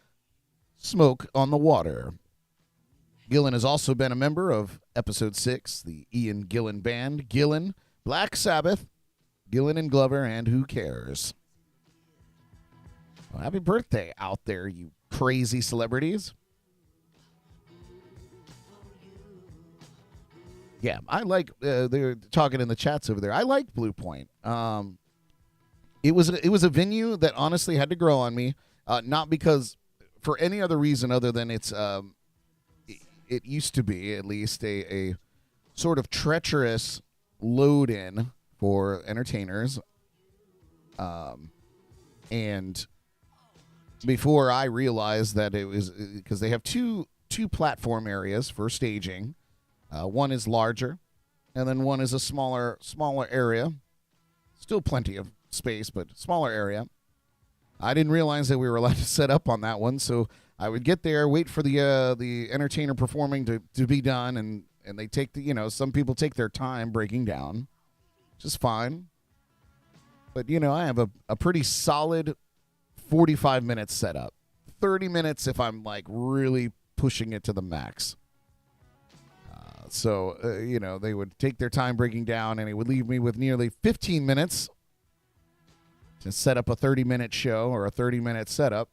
Smoke on the Water. Gillan has also been a member of Episode 6, the Ian Gillan Band, Gillan, Black Sabbath, Gillan and Glover, and Who Cares? Well, happy birthday out there, you crazy celebrities. Yeah, I like, they're talking in the chats over there. I like Blue Point. It was a venue that honestly had to grow on me, not because for any other reason other than it used to be at least a sort of treacherous load-in for entertainers, and before I realized that it was because they have two platform areas for staging. One is larger, and then one is a smaller area. Still plenty of space, but smaller area. I didn't realize that we were allowed to set up on that one, so I would get there, wait for the entertainer performing to be done, and they take some people take their time breaking down, which is fine. But I have a pretty solid 45 minutes set up. 30 minutes if I'm like really pushing it to the max. So they would take their time breaking down, and it would leave me with nearly 15 minutes to set up a 30-minute show or a 30-minute setup.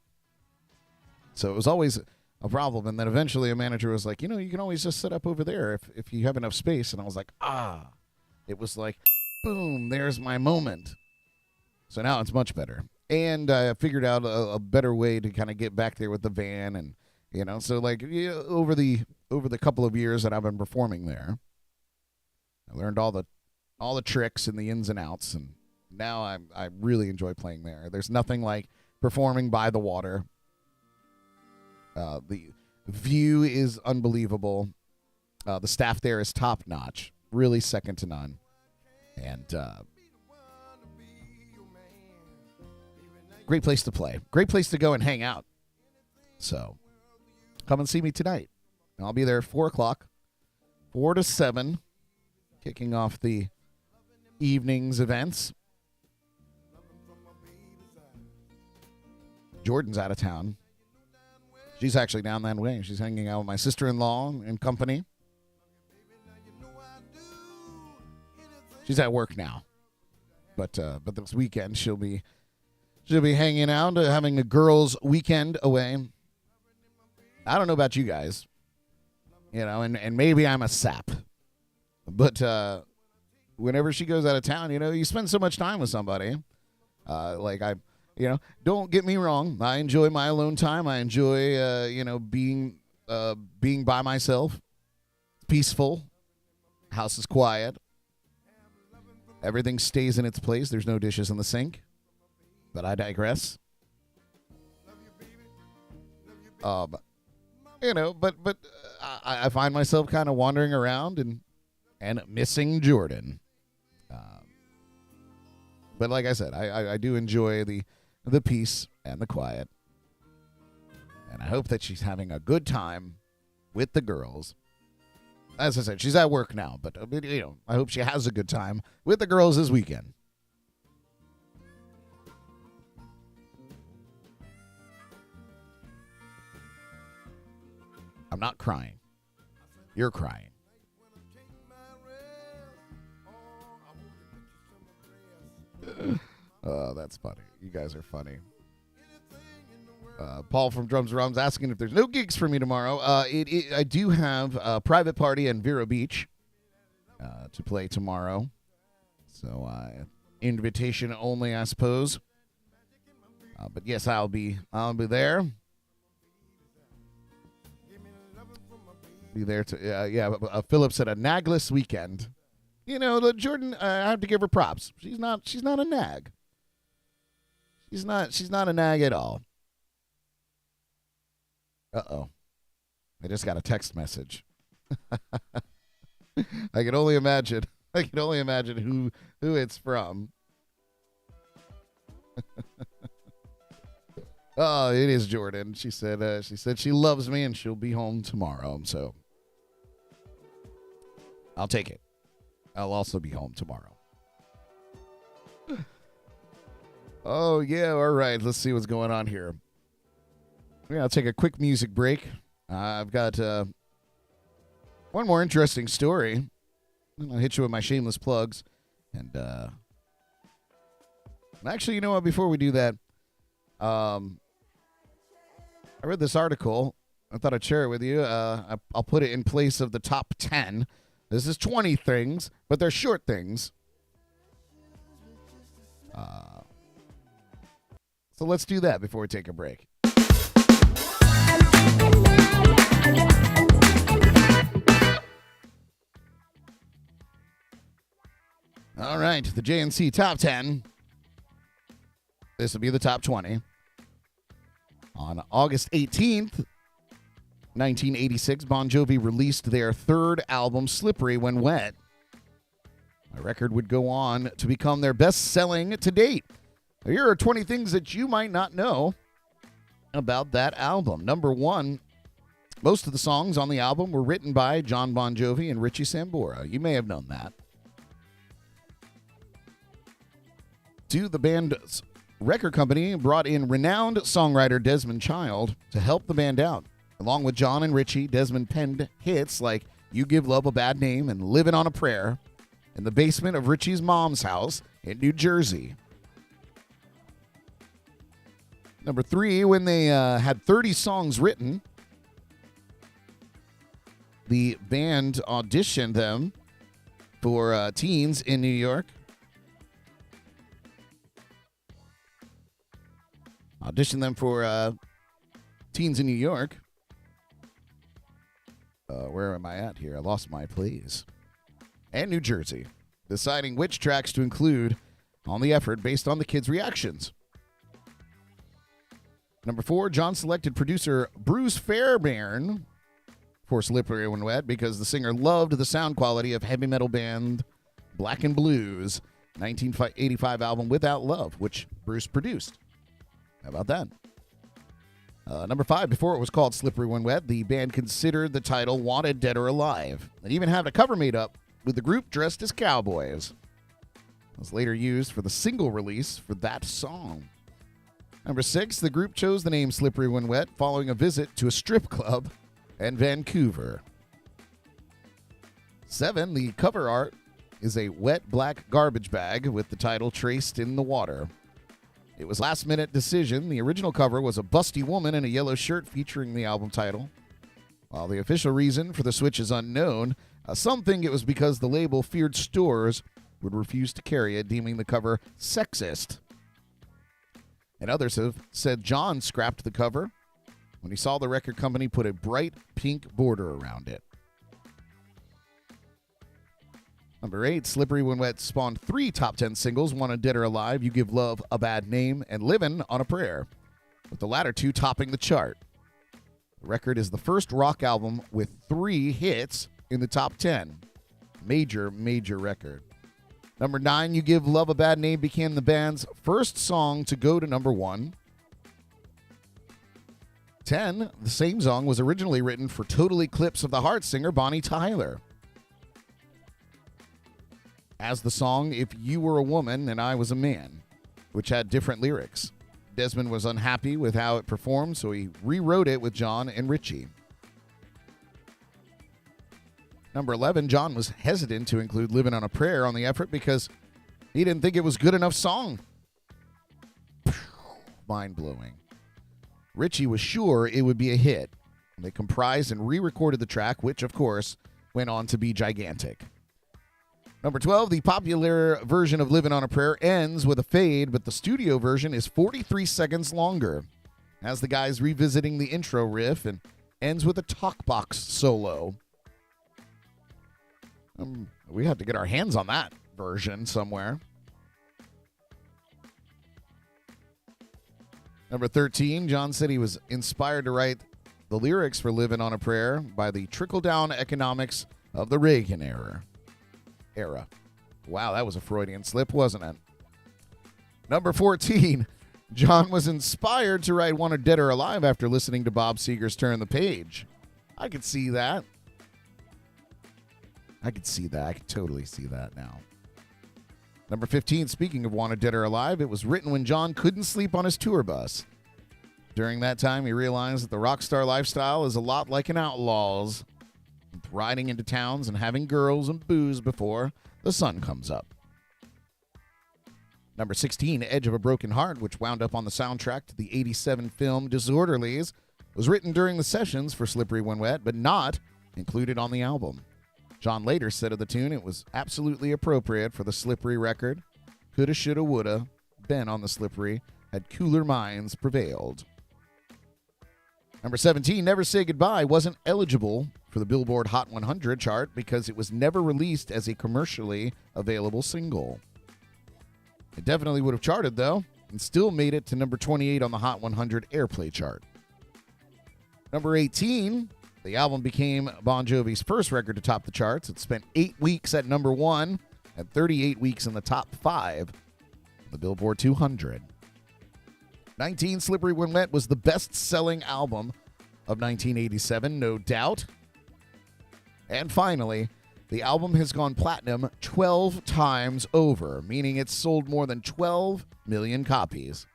So it was always a problem. And then eventually a manager was like, you can always just set up over there if you have enough space. And I was like, it was like, boom, there's my moment. So now it's much better. And I figured out a better way to kind of get back there with the van. And, so like over the couple of years that I've been performing there, I learned all the tricks and the ins and outs. And now I really enjoy playing there. There's nothing like performing by the water. The view is unbelievable. The staff there is top notch, really second to none, and great place to play, great place to go and hang out. So come and see me tonight. I'll be there at 4:00, 4 to 7, kicking off the evening's events. Jordan's out of town. She's actually down that way. She's hanging out with my sister-in-law and company. She's at work now, but this weekend she'll be hanging out, having a girls' weekend away. I don't know about you guys, and maybe I'm a sap, but whenever she goes out of town, you spend so much time with somebody. Don't get me wrong. I enjoy my alone time. I enjoy, being by myself. Peaceful. House is quiet. Everything stays in its place. There's no dishes in the sink. But I digress. I find myself kind of wandering around and missing Jordan. But like I said, I do enjoy the peace and the quiet. And I hope that she's having a good time with the girls. As I said, she's at work now, but I hope she has a good time with the girls this weekend. I'm not crying. You're crying. Oh, that's funny. You guys are funny. Paul from Drums Rums asking if there's no gigs for me tomorrow. I do have a private party in Vero Beach to play tomorrow. So invitation only, I suppose. But yes, I'll be there. Be there to Philip said a nagless weekend. Jordan, I have to give her props. She's not a nag. She's not a nag at all. Uh-oh. I just got a text message. I can only imagine who it's from. Oh, it is Jordan. She said she loves me and she'll be home tomorrow. So I'll take it. I'll also be home tomorrow. Oh, yeah. All right. Let's see what's going on here. Yeah, I'll take a quick music break. I've got one more interesting story. I'll hit you with my shameless plugs. And actually, you know what? Before we do that, I read this article. I thought I'd share it with you. I'll put it in place of the top 10. This is 20 things, but they're short things. So let's do that before we take a break. All right, the JNC top 10. This will be the top 20. On August 18th, 1986, Bon Jovi released their third album, Slippery When Wet. The record would go on to become their best-selling to date. Here are 20 things that you might not know about that album. Number 1, most of the songs on the album were written by John Bon Jovi and Richie Sambora. You may have known that. 2, the band's record company brought in renowned songwriter Desmond Child to help the band out. Along with John and Richie, Desmond penned hits like You Give Love a Bad Name and Livin' on a Prayer in the basement of Richie's mom's house in New Jersey. Number 3, when they had 30 songs written, the band auditioned them for teens in New York. Auditioned them for teens in New York. Where am I at here? I lost my place. And New Jersey, deciding which tracks to include on the effort based on the kids' reactions. Number 4, John selected producer Bruce Fairbairn for Slippery When Wet because the singer loved the sound quality of heavy metal band Black and Blues' 1985 album Without Love, which Bruce produced. How about that? Number 5, before it was called Slippery When Wet, the band considered the title Wanted Dead or Alive. They even had a cover made up with the group dressed as cowboys. It was later used for the single release for that song. Number 6, the group chose the name Slippery When Wet following a visit to a strip club in Vancouver. 7, the cover art is a wet black garbage bag with the title traced in the water. It was a last-minute decision. The original cover was a busty woman in a yellow shirt featuring the album title. While the official reason for the switch is unknown, some think it was because the label feared stores would refuse to carry it, deeming the cover sexist. And others have said John scrapped the cover when he saw the record company put a bright pink border around it. Number 8, Slippery When Wet spawned 3 top 10 singles, Wanted Dead or Alive, You Give Love a Bad Name, and Livin' on a Prayer, with the latter 2 topping the chart. The record is the first rock album with 3 hits in the top 10. Major record. Number 9, You Give Love a Bad Name became the band's first song to go to number 1. 10, the same song was originally written for Total Eclipse of the Heart singer Bonnie Tyler. As the song If You Were a Woman and I Was a Man, which had different lyrics. Desmond was unhappy with how it performed, so he rewrote it with John and Richie. Number 11, John was hesitant to include Livin' on a Prayer on the effort because he didn't think it was good enough song. Mind-blowing. Richie was sure it would be a hit. They comprised and re-recorded the track, which, of course, went on to be gigantic. Number 12, the popular version of Livin' on a Prayer ends with a fade, but the studio version is 43 seconds longer, as the guys revisiting the intro riff and ends with a talk box solo. We have to get our hands on that version somewhere. Number 13, John said he was inspired to write the lyrics for Livin' on a Prayer by the trickle-down economics of the Reagan era. Wow, that was a Freudian slip, wasn't it? Number 14, John was inspired to write Wanted Dead or Alive after listening to Bob Seger's Turn the Page. I could see that. I could totally see that now. Number 15, speaking of Wanted Dead or Alive, it was written when John couldn't sleep on his tour bus. During that time, he realized that the rock star lifestyle is a lot like an outlaw's, riding into towns and having girls and booze before the sun comes up. Number 16, Edge of a Broken Heart, which wound up on the soundtrack to the 87 film Disorderlies, was written during the sessions for Slippery When Wet, but not included on the album. John later said of the tune it was absolutely appropriate for the Slippery record. Coulda, shoulda, woulda, been on the Slippery, had cooler minds prevailed. Number 17, Never Say Goodbye wasn't eligible for the Billboard Hot 100 chart because it was never released as a commercially available single. It definitely would have charted, though, and still made it to number 28 on the Hot 100 Airplay chart. Number 18, the album became Bon Jovi's first record to top the charts. It spent 8 weeks at number 1 and 38 weeks in the top 5 of the Billboard 200. 19, Slippery When Wet was the best-selling album of 1987, no doubt. And finally, the album has gone platinum 12 times over, meaning it's sold more than 12 million copies.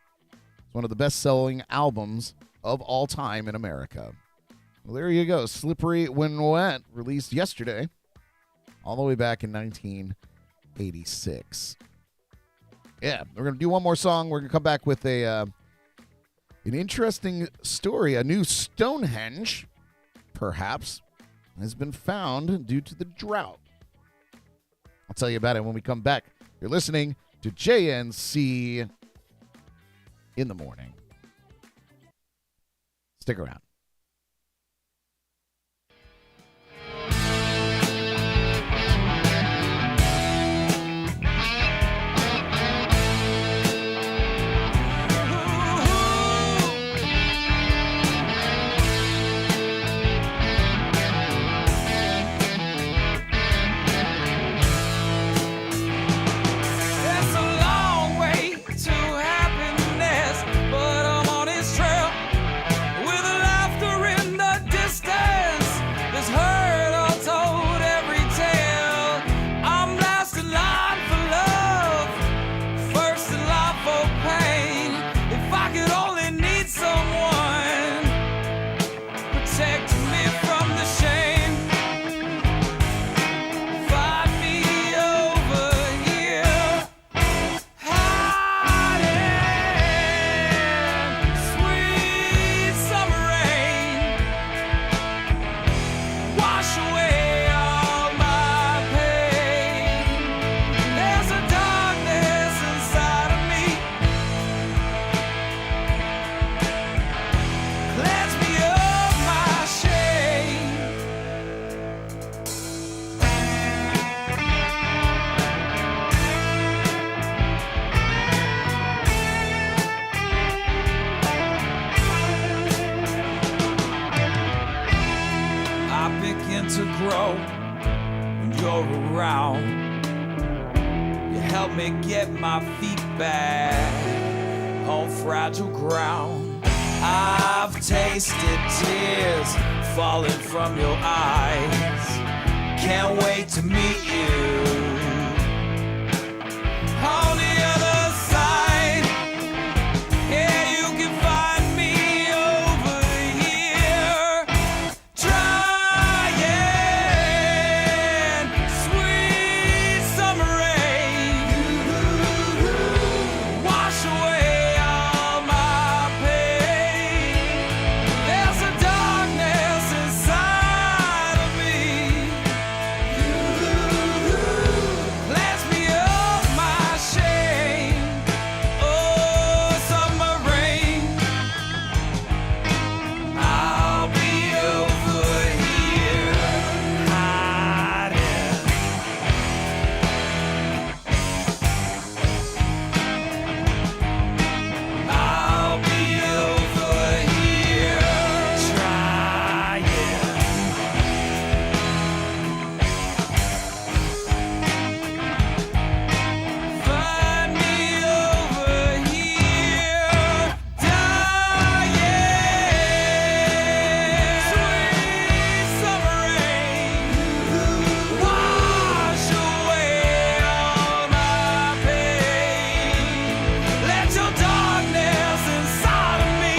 It's one of the best-selling albums of all time in America. Well, there you go. Slippery When Wet, released yesterday, all the way back in 1986. Yeah, we're going to do one more song. We're going to come back with an interesting story. A new Stonehenge, perhaps, has been found due to the drought. I'll tell you about it when we come back. You're listening to JNC in the morning. Stick around. But I'm on his trail with a you're around. You help me get my feet back on fragile ground. I've tasted tears falling from your eyes. Can't wait to meet you on the other side. Yeah, you can find me over here, trying sweet summer rain. Wash away all my pain. There's a darkness inside of me. Cleanse me of my shame. Oh, summer rain. I'll be over here hiding. I'll be over here trying. Find me over here dying. Sweet summer rain, wash away all my pain. Let your darkness inside of me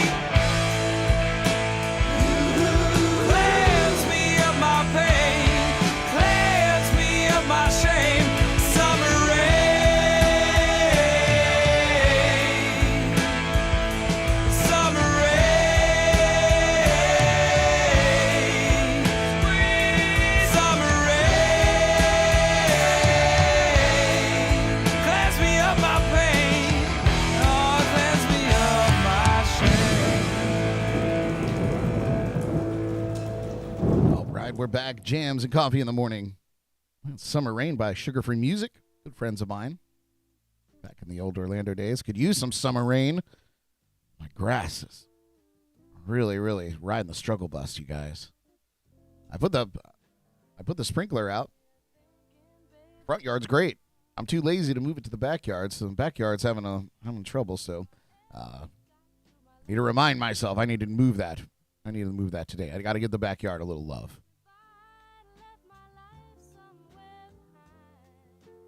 cleanse me of my pain, cleanse me of my shame. Summer rain, summer rain, summer rain. Cleanse me of my pain, oh, cleanse me of my shame. All right, we're back. Jams and coffee in the morning. That's Summer Rain by Sugar Free Music. Good friends of mine. Back in the old Orlando days. Could use some summer rain. My grass is really, really riding the struggle bus, you guys. I put the sprinkler out. Front yard's great. I'm too lazy to move it to the backyard, so the backyard's having trouble, so need to remind myself I need to move that. I need to move that today. I got to give the backyard a little love.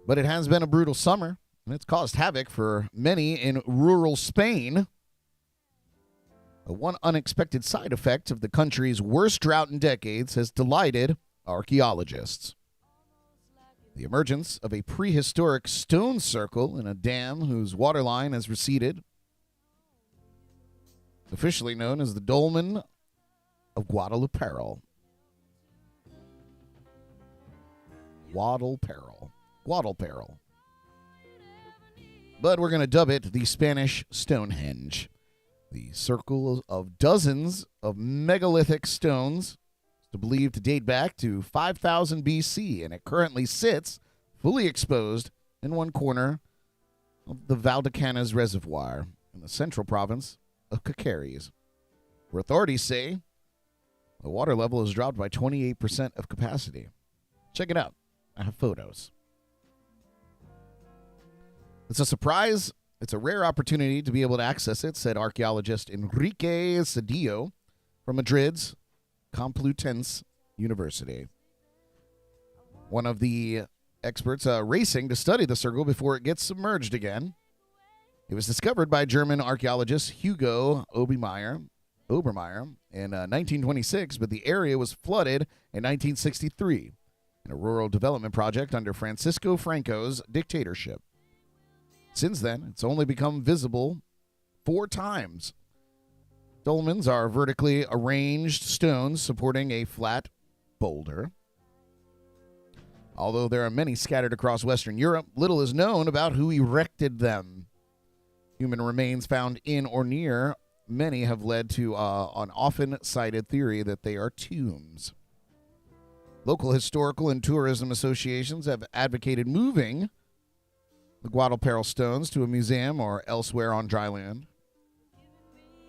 But it has been a brutal summer, and it's caused havoc for many in rural Spain. One unexpected side effect of the country's worst drought in decades has delighted archaeologists. The emergence of a prehistoric stone circle in a dam whose waterline has receded, officially known as the Dolmen of Guadalperro. Guadalperro. But we're going to dub it the Spanish Stonehenge. The circle of dozens of megalithic stones is believed to date back to 5000 BC, and it currently sits fully exposed in one corner of the Valdecanas Reservoir in the central province of Caceres, where authorities say the water level has dropped by 28% of capacity. Check it out. I have photos. It's a surprise. It's a rare opportunity to be able to access it, said archaeologist Enrique Cedillo from Madrid's Complutense University. One of the experts racing to study the circle before it gets submerged again. It was discovered by German archaeologist Hugo Obermeier in 1926, but the area was flooded in 1963 in a rural development project under Francisco Franco's dictatorship. Since then, it's only become visible 4 times. Dolmens are vertically arranged stones supporting a flat boulder. Although there are many scattered across Western Europe, little is known about who erected them. Human remains found in or near many have led to an often cited theory that they are tombs. Local historical and tourism associations have advocated moving the Guadalperro stones to a museum or elsewhere on dry land.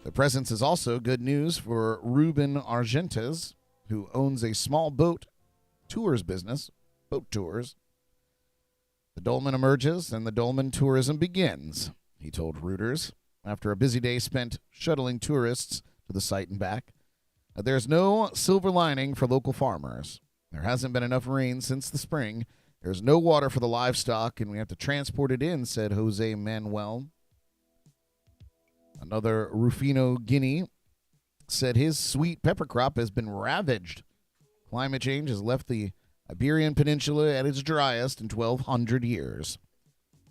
The presence is also good news for Ruben Argentes, who owns a small boat tours business boat tours. The dolmen emerges and the dolmen tourism begins, he told Reuters, after a busy day spent shuttling tourists to the site and back. There's no silver lining for local farmers. There hasn't been enough rain since the spring. There's no water for the livestock, and we have to transport it in, said Jose Manuel. Another Rufino Guinea said his sweet pepper crop has been ravaged. Climate change has left the Iberian Peninsula at its driest in 1,200 years.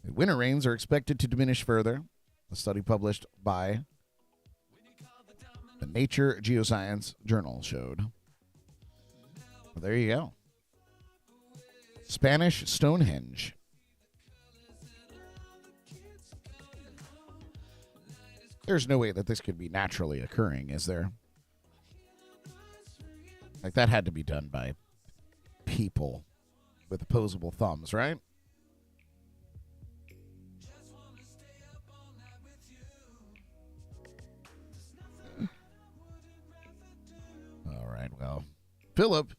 The winter rains are expected to diminish further, a study published by the Nature Geoscience Journal showed. Well, there you go. Spanish Stonehenge. There's no way that this could be naturally occurring, is there? Like, that had to be done by people with opposable thumbs, right? All right, well, Philip,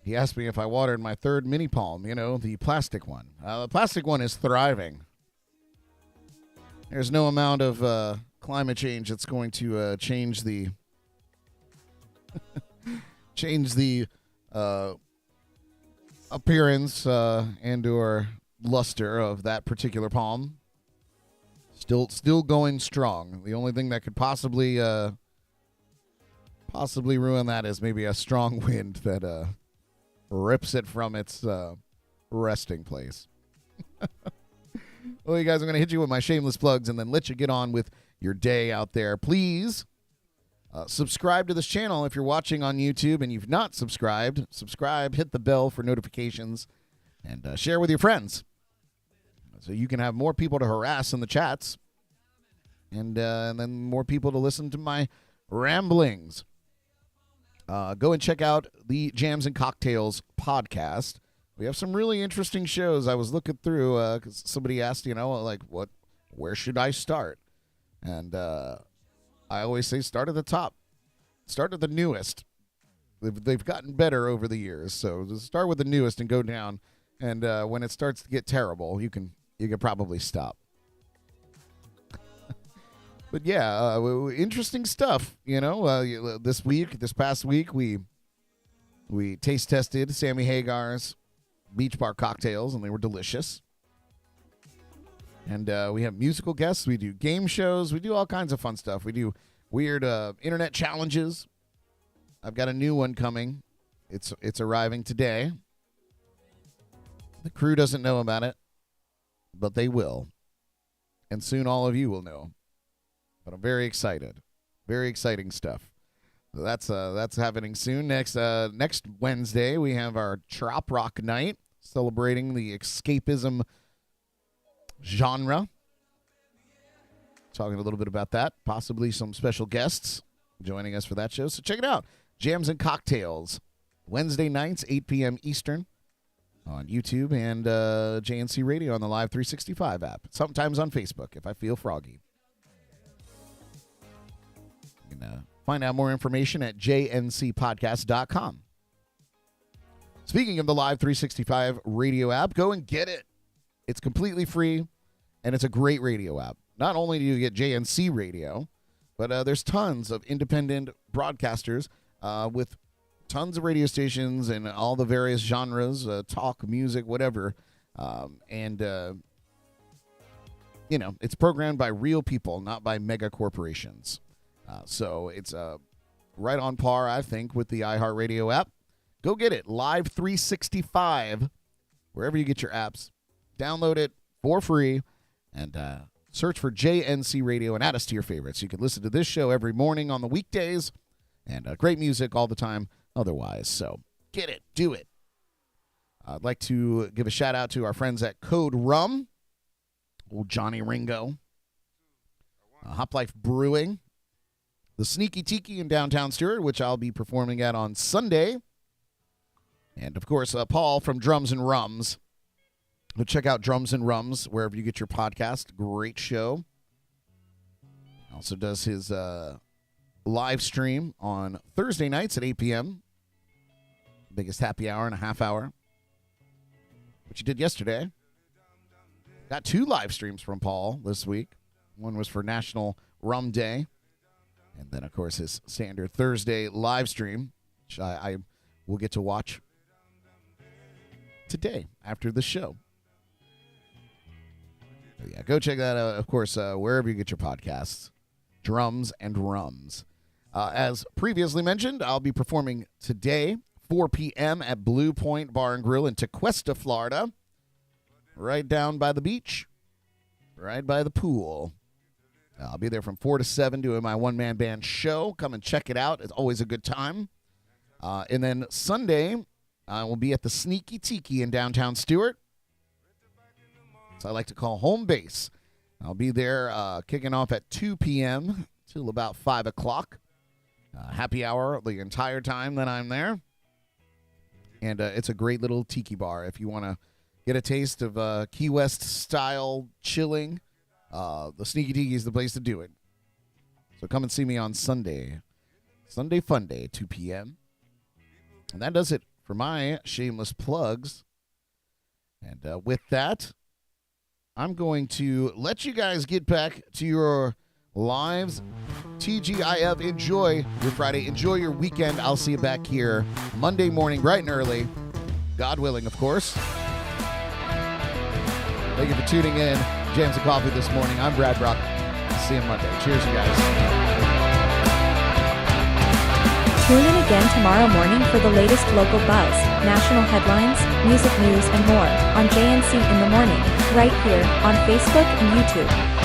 he asked me if I watered my third mini palm, the plastic one. The plastic one is thriving. There's no amount of climate change that's going to change the appearance and or luster of that particular palm. Still going strong. The only thing that could possibly ruin that is maybe a strong wind that rips it from its resting place. Well, you guys, I'm going to hit you with my shameless plugs and then let you get on with your day out there. Please subscribe to this channel if you're watching on YouTube and you've not subscribed. Subscribe, hit the bell for notifications, and share with your friends so you can have more people to harass in the chats and then more people to listen to my ramblings. Go and check out the Jams and Cocktails podcast. We have some really interesting shows. I was looking through because somebody asked, where should I start? And I always say start at the top. Start at the newest. They've gotten better over the years, so just start with the newest and go down. And when it starts to get terrible, you can probably stop. But yeah, interesting stuff. This past week, we taste tested Sammy Hagar's Beach Bar cocktails, and they were delicious. And we have musical guests. We do game shows. We do all kinds of fun stuff. We do weird internet challenges. I've got a new one coming. It's arriving today. The crew doesn't know about it, but they will. And soon all of you will know. But I'm very excited. Very exciting stuff. That's happening soon. Next Wednesday, we have our Trop Rock Night, celebrating the escapism genre. Talking a little bit about that. Possibly some special guests joining us for that show. So check it out. Jams and Cocktails. Wednesday nights, 8 p.m. Eastern on YouTube and JNC Radio on the Live365 app. Sometimes on Facebook if I feel froggy. You can find out more information at jncpodcast.com. Speaking of the Live365 Radio app, go and get it. It's completely free, and it's a great radio app. Not only do you get JNC Radio, but there's tons of independent broadcasters with tons of radio stations and all the various genres, talk, music, whatever. It's programmed by real people, not by mega corporations. So it's right on par, I think, with the iHeartRadio app. Go get it, Live365, wherever you get your apps. Download it for free and search for JNC Radio and add us to your favorites. You can listen to this show every morning on the weekdays and great music all the time otherwise. So get it, do it. I'd like to give a shout out to our friends at Code Rum, old Johnny Ringo, Hop Life Brewing, the Sneaky Tiki in downtown Stewart, which I'll be performing at on Sunday. And, of course, Paul from Drums and Rums. Go check out Drums and Rums wherever you get your podcast. Great show. Also does his live stream on Thursday nights at 8 p.m. Biggest happy hour and a half hour. which you did yesterday. Got 2 live streams from Paul this week. One was for National Rum Day. And then, of course, his standard Thursday live stream, which I will get to watch today after the show. So yeah, go check that out, of course, wherever you get your podcasts. Drums and Rums. As previously mentioned, I'll be performing today, 4 p.m. at Blue Point Bar and Grill in Tequesta, Florida. Right down by the beach, right by the pool. I'll be there from 4 to 7 doing my one-man band show. Come and check it out. It's always a good time. And then Sunday, I will be at the Sneaky Tiki in downtown Stuart. So I like to call home base. I'll be there kicking off at 2 p.m. till about 5 o'clock. Happy hour the entire time that I'm there. And it's a great little tiki bar if you want to get a taste of Key West style chilling. The Sneaky Tiki is the place to do it. So come and see me on Sunday. Sunday Fun Day, 2 p.m. And that does it for my shameless plugs. And with that, I'm going to let you guys get back to your lives. TGIF, enjoy your Friday. Enjoy your weekend. I'll see you back here Monday morning, bright and early. God willing, of course. Thank you for tuning in. Jams and Coffee this morning. I'm Brad Brock. See you Monday. Cheers, you guys. Tune in again tomorrow morning for the latest local buzz, national headlines, music news, and more on JNC in the Morning, right here on Facebook and YouTube.